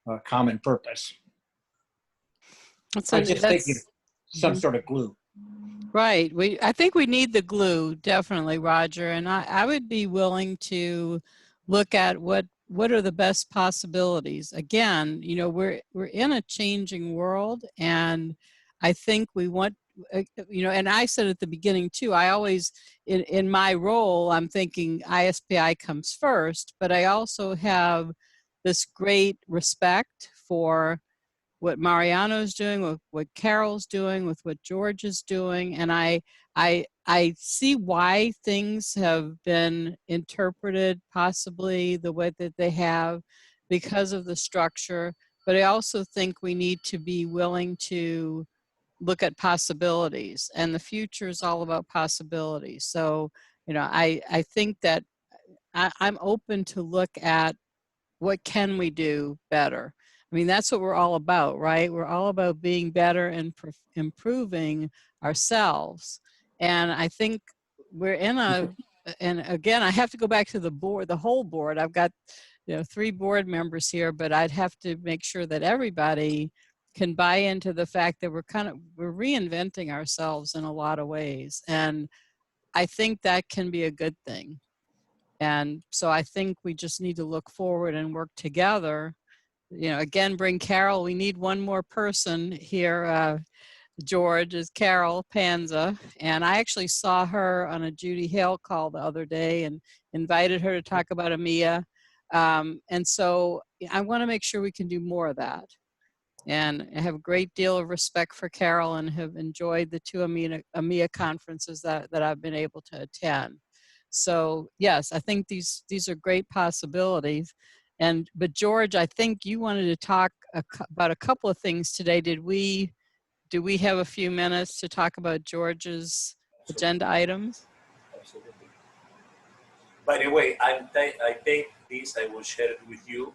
a common purpose. I'm just thinking some sort of glue. Right. I think we need the glue, definitely, Roger. And I would be willing to look at what are the best possibilities. Again, we're in a changing world, and I think we want, and I said at the beginning too, I always, in my role, I'm thinking ISPI comes first, but I also have this great respect for what Mariano's doing, with what Carol's doing, with what George is doing. And I see why things have been interpreted possibly the way that they have because of the structure. But I also think we need to be willing to look at possibilities, and the future is all about possibilities. So, I think that I'm open to look at what can we do better. I mean, that's what we're all about, right? We're all about being better and improving ourselves. And I think we're in and again, I have to go back to the board, the whole board. I've got three board members here, but I'd have to make sure that everybody can buy into the fact that we're reinventing ourselves in a lot of ways. And I think that can be a good thing. And so I think we just need to look forward and work together. Again, bring Carol. We need one more person here. George is Carol Panza. And I actually saw her on a Judy Hale call the other day and invited her to talk about EMEA. And so I want to make sure we can do more of that. And I have a great deal of respect for Carol and have enjoyed the two EMEA conferences that I've been able to attend. So yes, I think these are great possibilities. But George, I think you wanted to talk about a couple of things today. Do we have a few minutes to talk about George's agenda items? Absolutely. By the way, I take this, I will share it with you.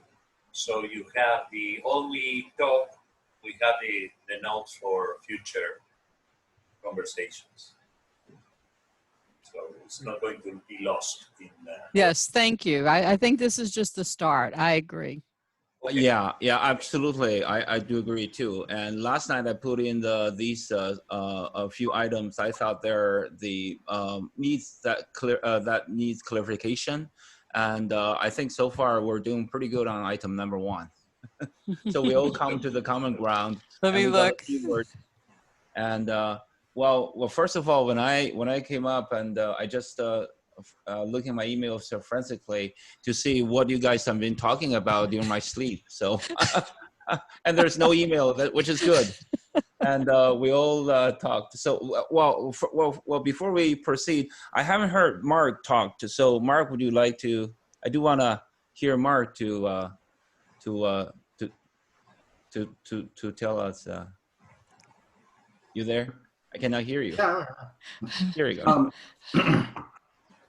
So you have all we talk, we have the notes for future conversations. So it's not going to be lost in. Yes, thank you. I think this is just the start. I agree. Okay. Yeah, absolutely. I do agree too. And last night I put in these a few items I thought they're the needs that needs clarification. And I think so far we're doing pretty good on item number 1. So we all come to the common ground. Let me look. And well, first of all, when I came up and I just looking at my email so frantically to see what you guys have been talking about during my sleep. So, and there's no email, which is good. And we all talked. So, well, before we proceed, I haven't heard Mark talk. So, Mark, would you like to? I do want to hear Mark to tell us. You there? I cannot hear you. Yeah. Here we go.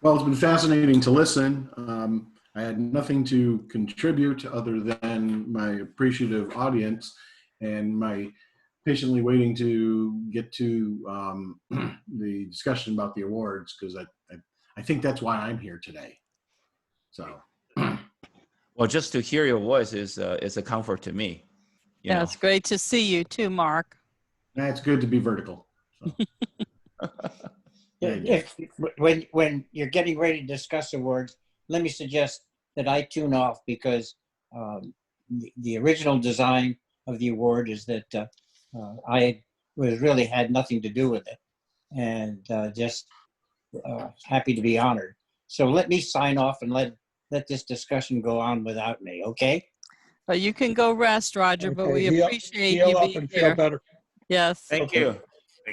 Well, it's been fascinating to listen. I had nothing to contribute other than my appreciative audience and my patiently waiting to get to the discussion about the awards, because I think that's why I'm here today. So. Well, just to hear your voice is a comfort to me. Yeah, it's great to see you too, Mark. It's good to be vertical. So. When you're getting ready to discuss awards, let me suggest that I tune off, because the original design of the award is that I really had nothing to do with it, and just happy to be honored. So let me sign off and let this discussion go on without me, okay? But you can go rest, Roger, but we appreciate heal you up being and here. feel better. Yes. Thank you.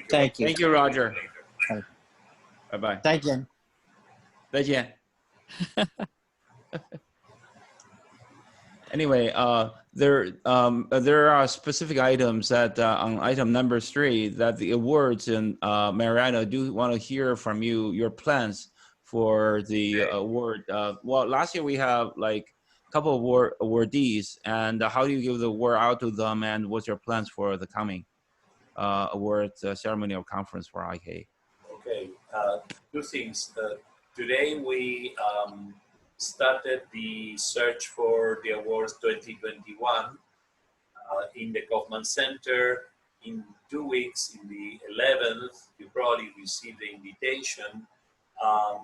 Thank you. Thank you, Roger. Bye-bye. 再见。再见. Anyway, there are specific items that on item number 3 that the awards, and Mariana, do want to hear from you your plans for the award. Well, last year we have like a couple of awardees, and how do you give the award out to them, and what's your plans for the coming awards ceremony or conference for IK? Okay, 2 things. Today we started the search for the awards 2021 in the Kaufman Center. In 2 weeks, in the 11th, you probably received the invitation.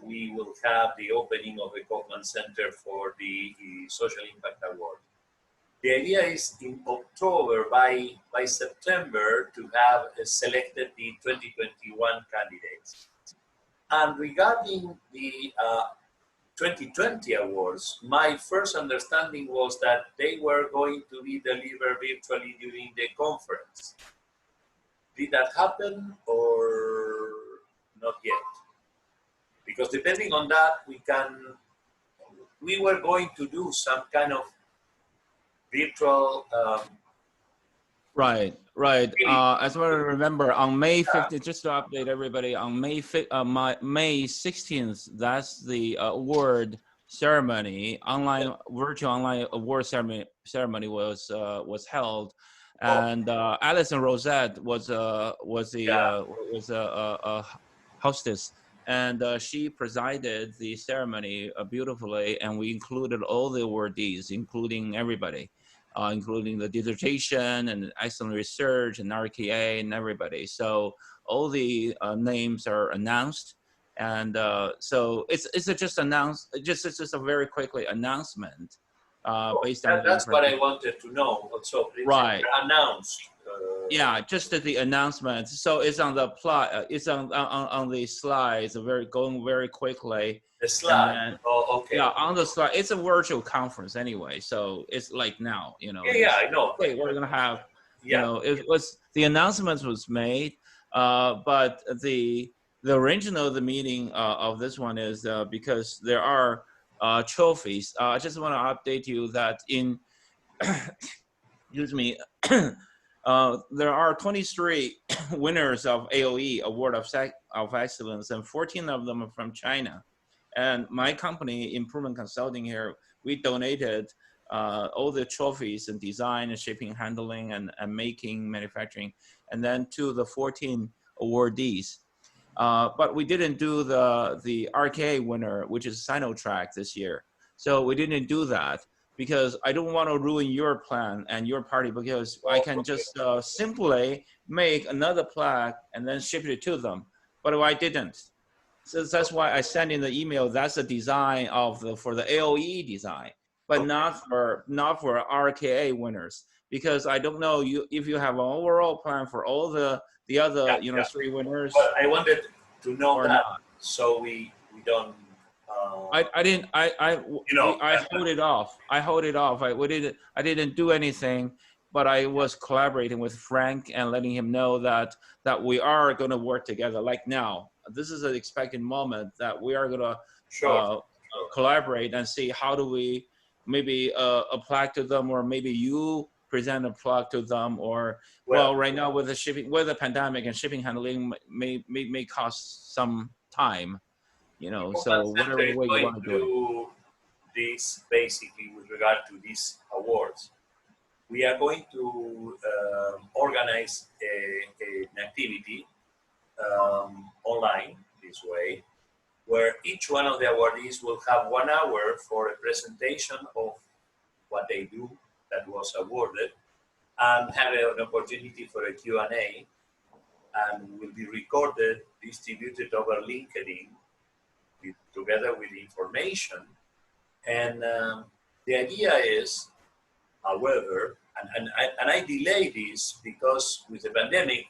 We will have the opening of the Kaufman Center for the Social Impact Award. The idea is in October, by September, to have selected the 2021 candidates. And regarding the 2020 awards, my first understanding was that they were going to be delivered virtually during the conference. Did that happen or not yet? Because depending on that, we were going to do some kind of virtual. Right. As I remember, on May 15th, just to update everybody, on May 16th, that's the award ceremony. Virtual online award ceremony was held, and Alice and Rosette was a hostess, and she presided the ceremony beautifully, and we included all the awardees, including everybody, including the dissertation and excellent research and RKA and everybody. So all the names are announced, and so it's just a very quickly announcement based on the That's what I information. wanted to know. Also, it's Right. announced. Yeah, just the announcement. So it's on the plot. It's on the slides. Going very quickly. The And slide. then, Oh, okay. yeah, on the slide. It's a virtual conference anyway, so it's like now. Yeah, I know. Wait, we're gonna have. Yeah. It was the announcement was made, but the original of the meeting of this one is because there are trophies. I just want to update you that in. Excuse me. There are 23 winners of AOE, Award of Excellence, and 14 of them are from China. And my company, Improvement Consulting here, we donated all the trophies and design and shipping, handling, and making, manufacturing, and then to the 14 awardees. But we didn't do the RKA winner, which is Sinotrack this year. So we didn't do that, because I don't want to ruin your plan and your party, because I can just simply make another plaque and then ship it to them. But I didn't. So that's why I sent in the email. That's the design for the AOE design, but not for RKA winners, because I don't know if you have an overall plan for all the other 3 winners. But I wanted to know that, not. so we don't. I didn't. I hold it off. I didn't do anything, but I was collaborating with Frank and letting him know that we are going to work together. Like now, this is an expected moment that we are going to collaborate and see how do we maybe a plaque to them, or maybe you present a plaque to them, or well, right now with the shipping, with the pandemic and shipping handling may cost some time. So whatever way you want to do this basically with regard to these awards. We are going to organize an activity online this way, where each one of the awardees will have 1 hour for a presentation of what they do that was awarded, and have an opportunity for a Q&A, and will be recorded, distributed over LinkedIn, together with information. And the idea is, however, and I delayed this because with the pandemic,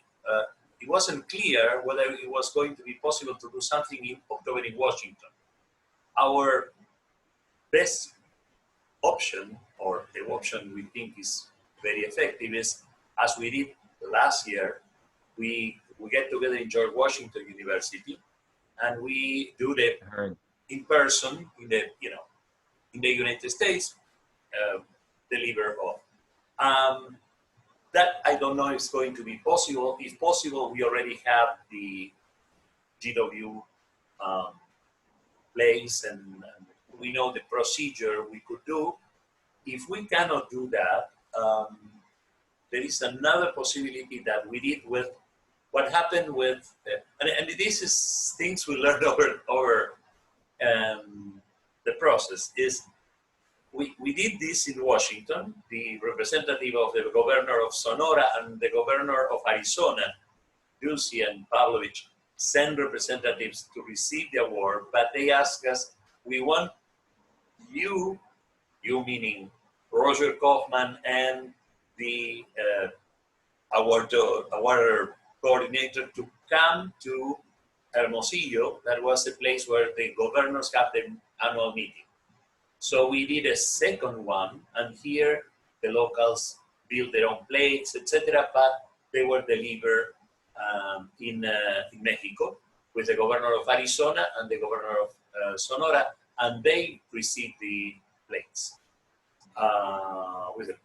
it wasn't clear whether it was going to be possible to do something in October in Washington. Our best option, or the option we think is very effective, is, as we did last year, we get together in George Washington University, and we do the in person in the United States, deliver off. That I don't know if it's going to be possible. If possible, we already have the GW place, and we know the procedure we could do. If we cannot do that, there is another possibility that we did with what happened with, and this is things we learned over the process, is we did this in Washington. The representative of the governor of Sonora and the governor of Arizona, Dulce and Pavlovich, sent representatives to receive the award, but they asked us, we want you meaning Roger Kaufman and the award coordinator, to come to Hermosillo. That was the place where the governors have the annual meeting. So we did a second one, and here the locals built their own plates, etc., but they were delivered in Mexico with the governor of Arizona and the governor of Sonora, and they received the plates with a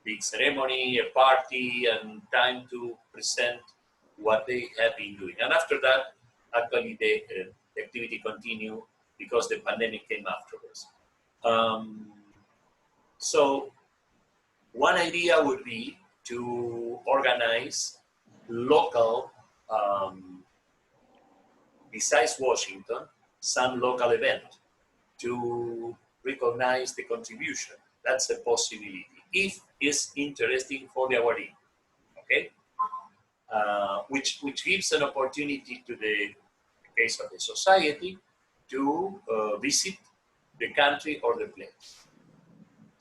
big ceremony, a party, and time to present what they have been doing. And after that, actually the activity continued because the pandemic came afterwards. So one idea would be to organize local besides Washington, some local event to recognize the contribution. That's a possibility, if it's interesting for the awardee, okay? Which gives an opportunity to the case of the society to visit the country or the place.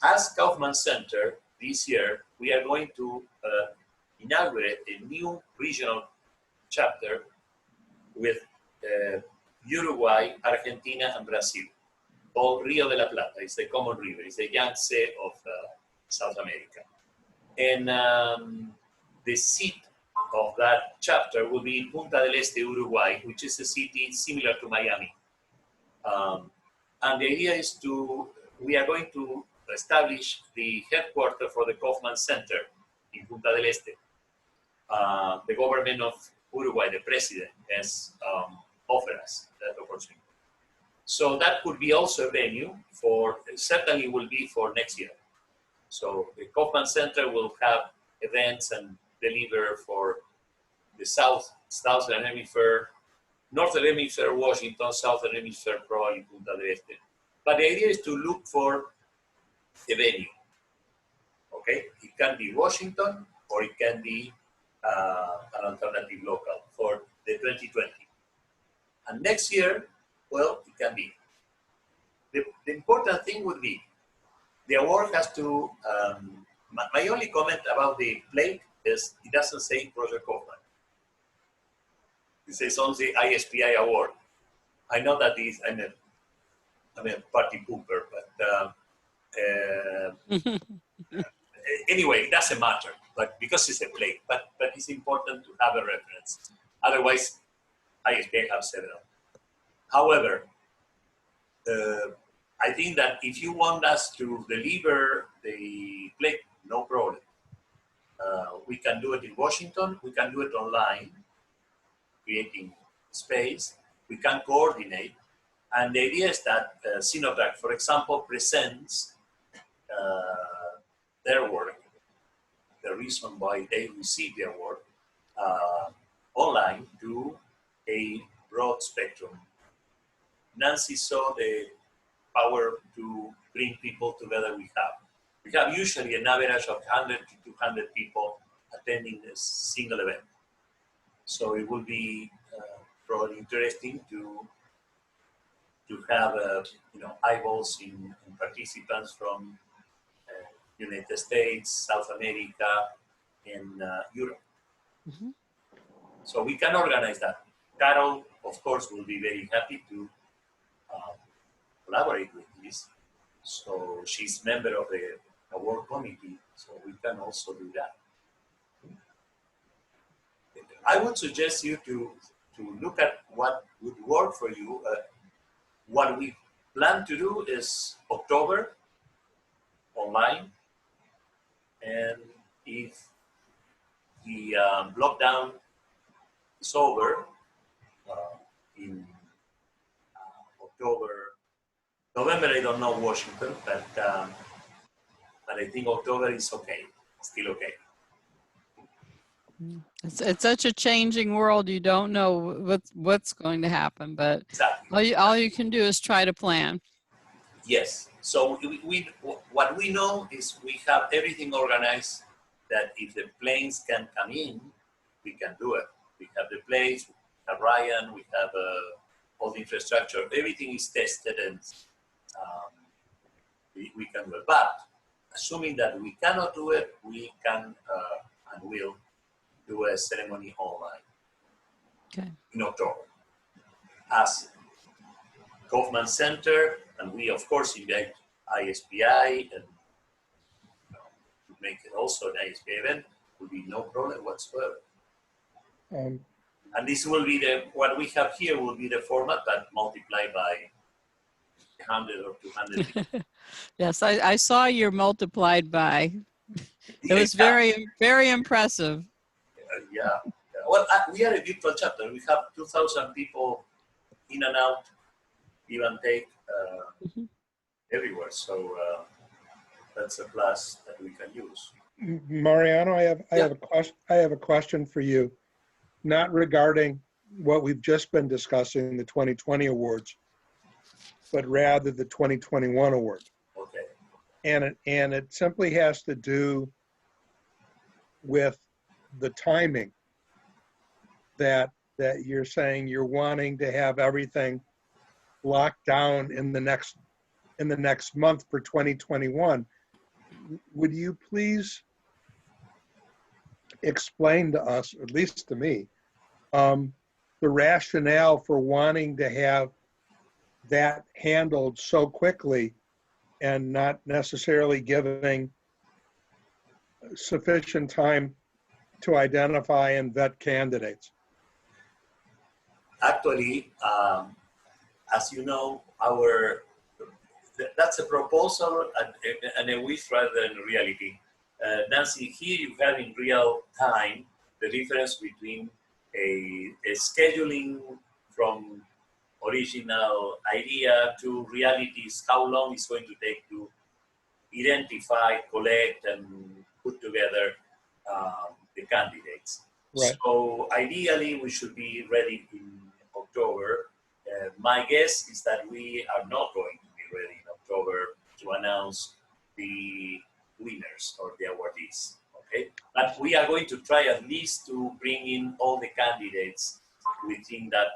As Kaufman Center, this year, we are going to inaugurate a new regional chapter with Uruguay, Argentina, and Brazil, called Rio de la Plata. It's the common river. It's the Yangtze of South America. And the seat of that chapter will be in Punta del Este, Uruguay, which is a city similar to Miami. And the idea is we are going to establish the headquarters for the Kaufman Center in Punta del Este. The government of Uruguay, the president, has offered us that opportunity. So that could be also a venue for, certainly will be for next year. So the Kaufman Center will have events and deliver for the Southern Hemisphere, Northern Hemisphere, Washington, Southern Hemisphere, probably Punta del Este. But the idea is to look for a venue, okay? It can be Washington, or it can be an alternative local for the 2020. And next year, well, it can be. The important thing would be, the award has to, my only comment about the plate is it doesn't say Project Kaufman. It says only ISPI award. I know that I'm a party pooper, but anyway, it doesn't matter, but because it's a plate, but it's important to have a reference. Otherwise, ISPI have several. However, I think that if you want us to deliver the plate, no problem. We can do it in Washington. We can do it online, creating space. We can coordinate. And the idea is that Sinovac, for example, presents their work, the reason why they received the award, online to a broad spectrum. Nancy saw the power to bring people together we have. We have usually an average of 100 to 200 people attending a single event. So it will be probably interesting to have eyeballs in participants from United States, South America, and Europe. Mm-hmm. So we can organize that. Carol, of course, will be very happy to collaborate with this. So she's member of the award committee, so we can also do that. I would suggest you to look at what would work for you. What we plan to do is October online, and if the lockdown is over in October, November, I don't know Washington, but I think October is okay, still okay. It's such a changing world. You don't know what's going to happen, but exactly. all you can do is try to plan. Yes. So what we know is we have everything organized that if the planes can come in, we can do it. We have the planes, we have Ryan, we have all the infrastructure. Everything is tested, and we can do it. But assuming that we cannot do it, we can and will do a ceremony online in October. As Kaufman Center, and we of course invite ISPI and to make it also an ISPI event, will be no problem whatsoever. And this will be what we have here will be the format, but multiplied by 100 or 200. Yes, I saw your multiplied by. It was very, very impressive. Yeah. Well, we are a virtual chapter. We have 2,000 people in and out, give and take, everywhere. So that's a plus that we can use. Mariano, I have a question for you, not regarding what we've just been discussing, the 2020 awards, but rather the 2021 award. Okay. And it simply has to do with the timing that you're saying you're wanting to have everything locked down in the next month for 2021. Would you please explain to us, at least to me, the rationale for wanting to have that handled so quickly and not necessarily giving sufficient time to identify and vet candidates? Actually, as you know, that's a proposal and a wish rather than reality. Nancy, here you have in real time the difference between a scheduling from original idea to reality is how long it's going to take to identify, collect, and put together the candidates. Right. So ideally, we should be ready in October. My guess is that we are not going to be ready in October to announce the winners or the awardees. Okay, but we are going to try at least to bring in all the candidates within that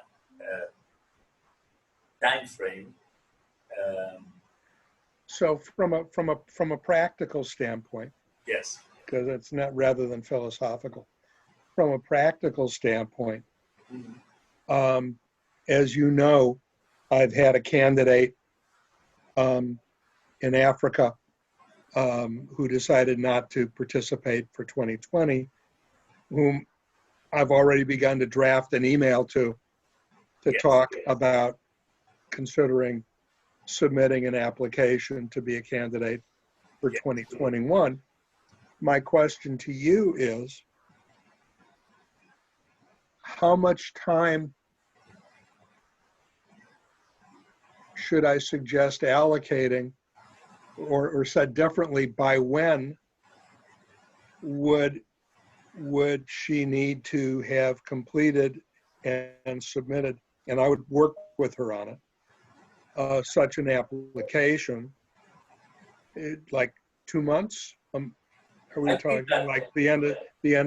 time frame. So from a practical standpoint, Yes. because it's not rather than philosophical, from a practical standpoint, Mhm. as you know, I've had a candidate in Africa who decided not to participate for 2020, whom I've already begun to draft an email to Yes. talk about considering submitting an application to be a candidate for Yes. 2021. My question to you is, how much time should I suggest allocating, or said differently, by when would she need to have completed and submitted, and I would work with her on it, such an application? Like 2 months? Are we I think talking that- like the end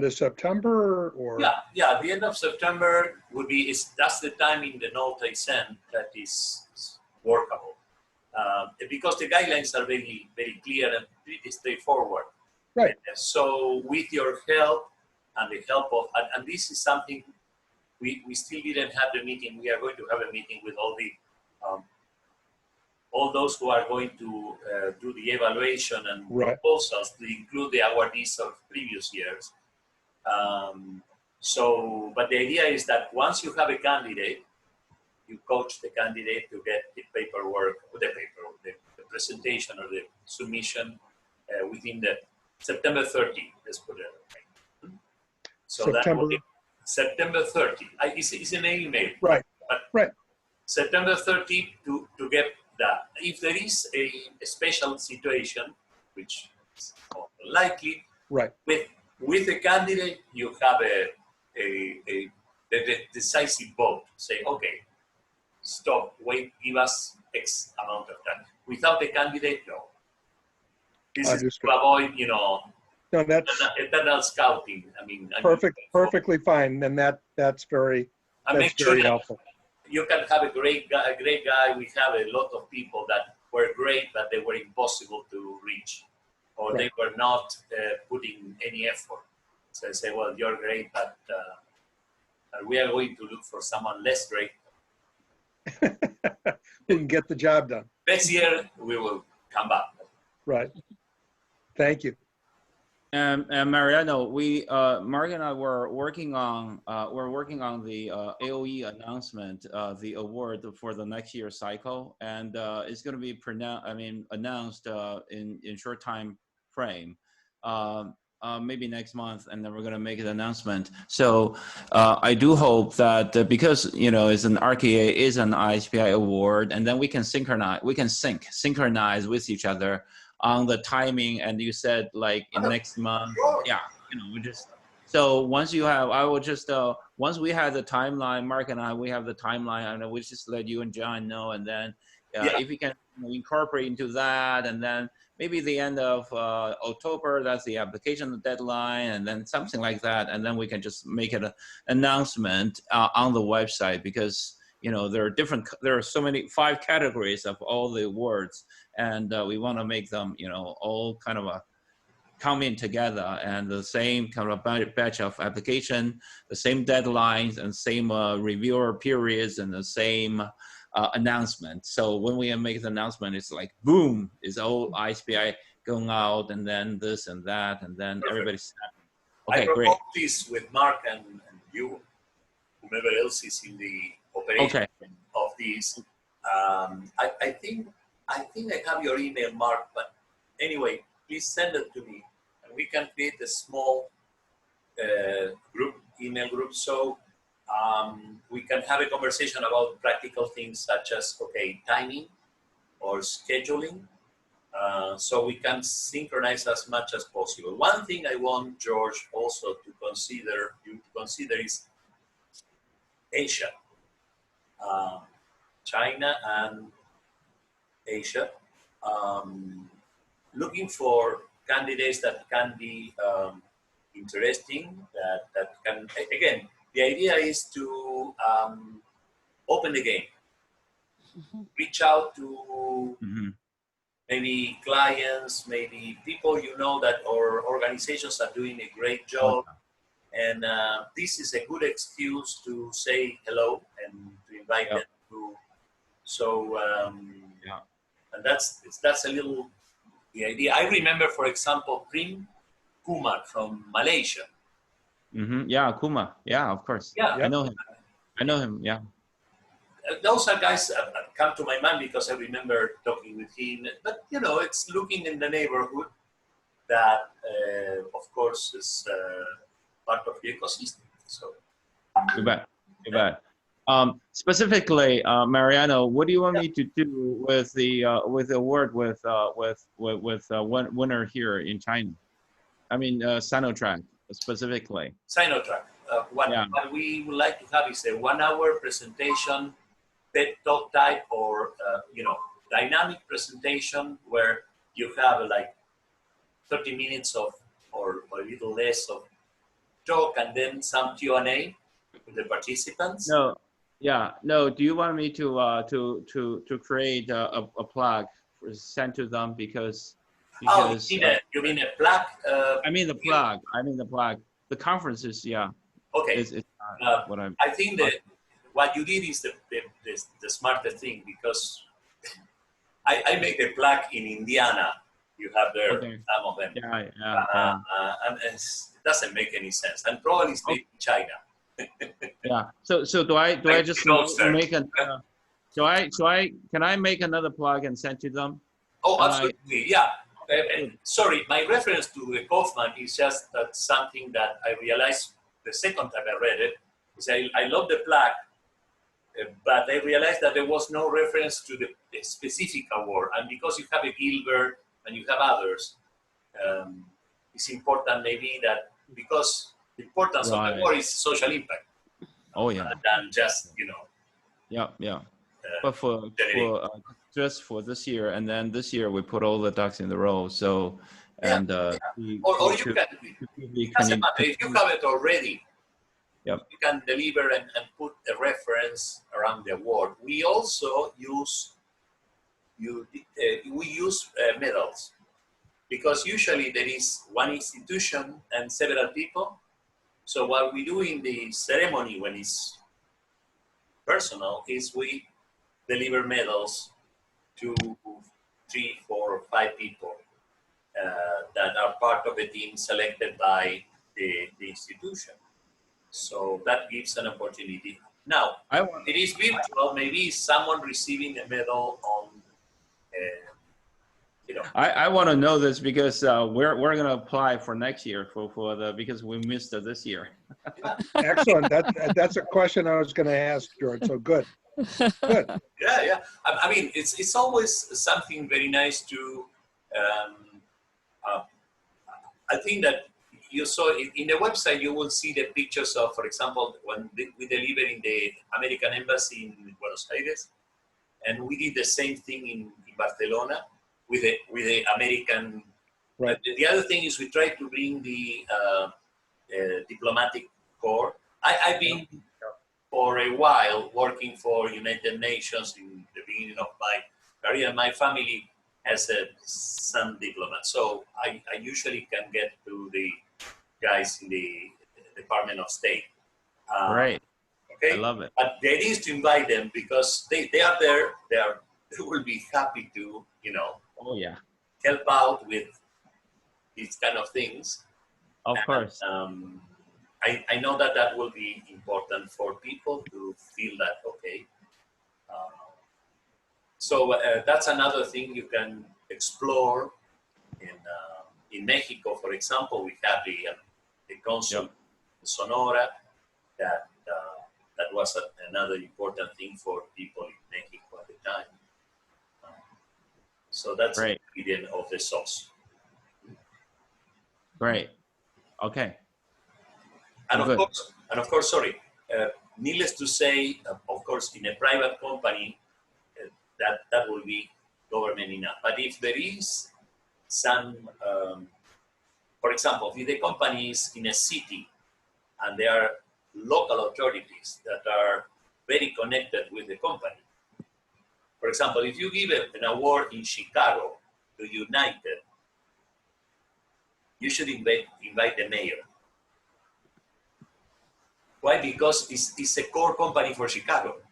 of September, or? Yeah. The end of September would be that's the time in the note I sent that is workable, because the guidelines are very very clear and pretty straightforward. Right. And so with your help and the help of and this is something we still didn't have the meeting. We are going to have a meeting with all those who are going to do the evaluation and Right. proposals to include the awardees of previous years. But the idea is that once you have a candidate, you coach the candidate to get the presentation or the submission within the September 30. Let's put it that way. So September. that will be September 30. It's an email. Right. But Right. September 30 to get that. If there is a special situation, which is more likely, Right. with the candidate, you have a decisive vote. Say, okay, stop, wait, give us X amount of time. Without the candidate, no. This is Understood. to avoid, No, that's eternal scouting. perfectly fine, and that's very And make sure very that helpful. you can have a great guy. We have a lot of people that were great, but they were impossible to reach, or Right. they were not putting any effort. So I say, well, you're great, but we are going to look for someone less great. Who can get the job done. Next year we will come back. Right. Thank you. And Mariano, Mark and I were working on the AOE announcement, the award for the next year cycle, and it's going to be announced in short time frame, maybe next month, and then we're going to make an announcement. So I do hope that because it's an RKA is an ISPI award, and then we can synchronize with each other on the timing. And you said like in next month, yeah, we just So once you have, I will just, once we have the timeline, Mark and I, we have the timeline, and we just let you and John know, and then if we can incorporate into that, and then maybe the end of October, that's the application deadline, and then something like that, and then we can just make an announcement on the website, because there are so many, 5 categories of all the awards, and we want to make them, all kind of come in together, and the same kind of batch of application, the same deadlines, and same reviewer periods, and the same announcement. So when we make the announcement, it's like boom, it's all ISPI going out, and then this and that, and then everybody's happy. Okay, I great. propose this with Mark and you, whomever else is in the operation of this. I think I have your email, Mark, but anyway, please send it to me, and we can create a small email group, so we can have a conversation about practical things such as, timing or scheduling, so we can synchronize as much as possible. One thing I want George also to consider, is Asia, China and Asia. Looking for candidates that can be interesting, that can, again, the idea is to open the game, reach out to maybe clients, maybe people that or organizations are doing a great job, and this is a good excuse to say hello and to invite them to. So and that's a little the idea. I remember, for example, Prim Kumar from Malaysia. Yeah, Kuma. Yeah, of course. Yeah, I know him. Yeah. Those are guys that come to my mind because I remember talking with him. But it's looking in the neighborhood that, of course, is part of the ecosystem. So. You bet. Specifically, Mariano, what do you want me to do with the award with winner here in China? I mean, Sinotrack specifically. Sinotrack. What we would like to have is a 1-hour presentation, TED Talk type, or dynamic presentation where you have like 30 minutes of or a little less of talk, and then some Q&A with the participants. No. Do you want me to create a plug sent to them because you mean a plug? I mean the plug. The conferences, yeah. Okay. It's what I'm. I think that what you did is the smarter thing, because I make a plug in Indiana. You have there some of them. Yeah. And it doesn't make any sense, and probably it's made in China. Yeah. So do I just make a can I make another plug and send to them? Oh, absolutely. Yeah. Sorry, my reference to the Kaufman is just that something that I realized the second time I read it. Is I love the plug, but I realized that there was no reference to the specific award. And because you have a Gilbert and you have others, it's important maybe that, because the importance of the award is social impact. Oh yeah. Than just Yeah. But for just for this year, and then this year we put all the ducks in the row. So and or you can, it doesn't matter if you have it already. Yep. You can deliver and put a reference around the award. We also use medals, because usually there is one institution and several people. So what we do in the ceremony, when it's personal, is we deliver medals to 3, 4, or 5 people that are part of a team selected by the institution. So that gives an opportunity. Now, it is virtual. Maybe someone receiving a medal on, I want to know this because we're going to apply for next year because we missed it this year. Excellent. That's a question I was going to ask, George. So good. Yeah. I mean, it's always something very nice to. I think that you saw in the website, you will see the pictures of, for example, when we delivered in the American Embassy in Buenos Aires, and we did the same thing in Barcelona with the American. Right. The other thing is we try to bring the diplomatic corps. I've been for a while working for United Nations in the beginning of my career. My family has some diplomats, so I usually can get to the guys in the Department of State. Great. Okay, I love it. but the idea is to invite them because they are there. They will be happy to Oh yeah. help out with these kind of things. Of course. I know that will be important for people to feel that, okay. So that's another thing you can explore. In Mexico, for example, we have the consul in Sonora. That was another important thing for people in Mexico at the time. So that's Great. the ingredient of the sauce. Great. Okay. And Good. of course, sorry. Needless to say, of course, in a private company, that will be government enough. But if there is some, for example, if the company is in a city and there are local authorities that are very connected with the company. For example, if you give an award in Chicago to United, you should invite the mayor. Why? Because it's a core company for Chicago.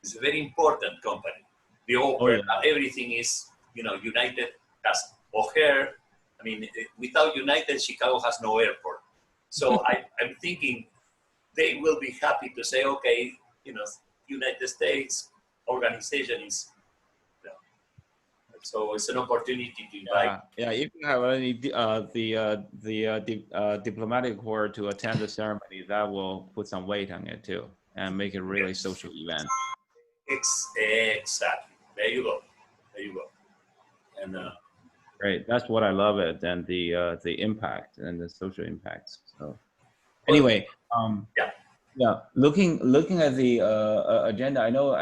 It's a very important company. The opera, everything is, United has O'Hare. I mean, without United, Chicago has no airport. So I'm thinking they will be happy to say, okay, United States organization is, so it's an opportunity to invite. Yeah, if you have any diplomatic corps to attend the ceremony, that will put some weight on it too, and make it really social event. Exactly. There you go. And Great. That's what I love it, and the impact and the social impacts. So anyway, yeah. Looking at the agenda, I know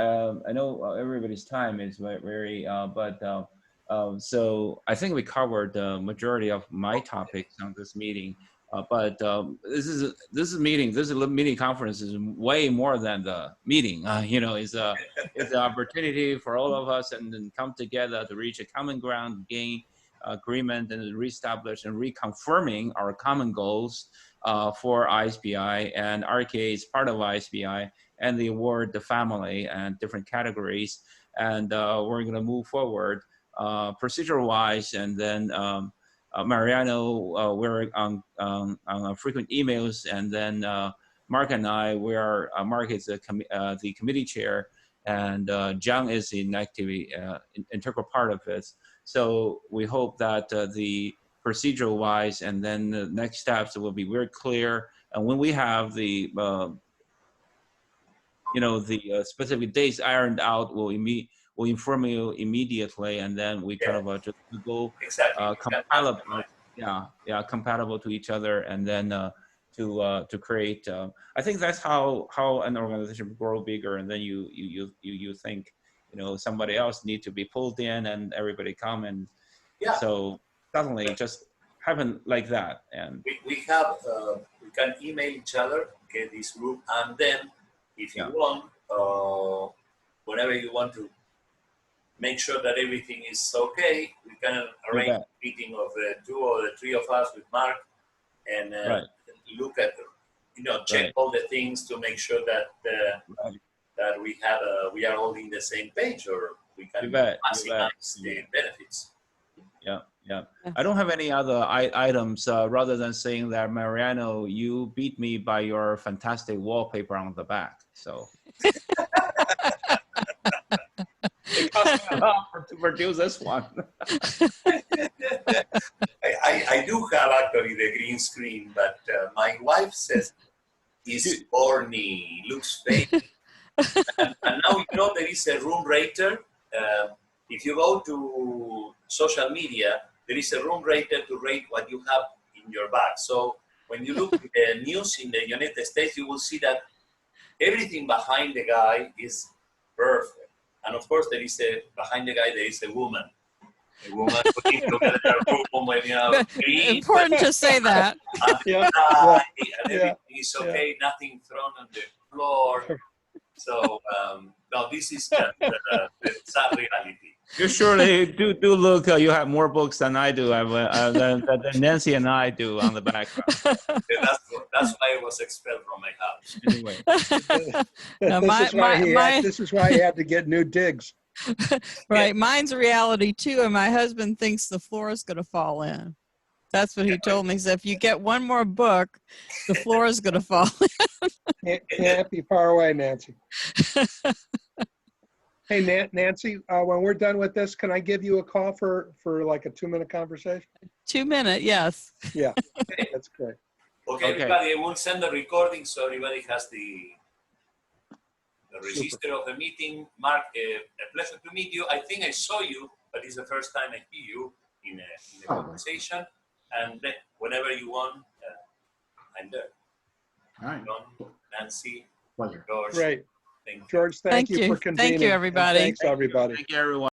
everybody's time is very, so I think we covered the majority of my topics on this meeting. But this meeting conference is way more than the meeting. It's an opportunity for all of us and then come together to reach a common ground, gain agreement, and reestablish and reconfirming our common goals for ISPI. And RK is part of ISPI, and the award the family and different categories. And we're going to move forward procedure-wise, and then. Mariano, we're on frequent emails, and then Mark and I, Mark is the committee chair, and John is in activity, integral part of it. So we hope that the procedural wise, and then the next steps will be very clear. And when we have the specific dates ironed out, we'll inform you immediately, and then we kind of just go compatible to each other, and then to create. I think that's how an organization grow bigger, and then you think somebody else need to be pulled in, and everybody come, and so suddenly just happen like that. And we can email each other, get this group, and then if you want, whenever you want to make sure that everything is okay, we can arrange a meeting of the 2 or the 3 of us with Mark, and look at, check all the things to make sure that that we are all in the same page, or we can maximize the benefits. Yeah. I don't have any other items rather than saying that, Mariano, you beat me by your fantastic wallpaper on the back. So it cost me a lot to produce this one. I do have actually the green screen, but my wife says it's corny, looks fake. and now there is a room rater. If you go to social media, there is a room rater to rate what you have in your back. So when you look at the news in the United States, you will see that everything behind the guy is perfect. And of course, behind the guy, there is a woman. A woman putting together a room when, clean, Important to say that. and Yeah, and everything is okay, nothing thrown on the floor. So, no, this is the sad reality. You surely do look. You have more books than I do. Than Nancy and I do on the background. That's why I was expelled from my house. Anyway, No, this is why he had to get new digs. right. Mine's a reality too. And my husband thinks the floor is going to fall in. That's what he told me. He said, if you get one more book, the floor is going to fall in. Can't be far away, Nancy. Hey, Nancy, when we're done with this, can I give you a call for like a 2-minute conversation? 2 minutes, yes. Yeah, that's great. Okay, everybody, I will send the recording so everybody has the register of the meeting. Mark, a pleasure to meet you. I think I saw you, but it's the first time I hear you in a conversation. And then whenever you want, I'm there. All right. John, Nancy, Pleasure. George. Great. Thank you. George, thank you for convening. Thank you, And everybody. thanks, everybody. thank you, everyone.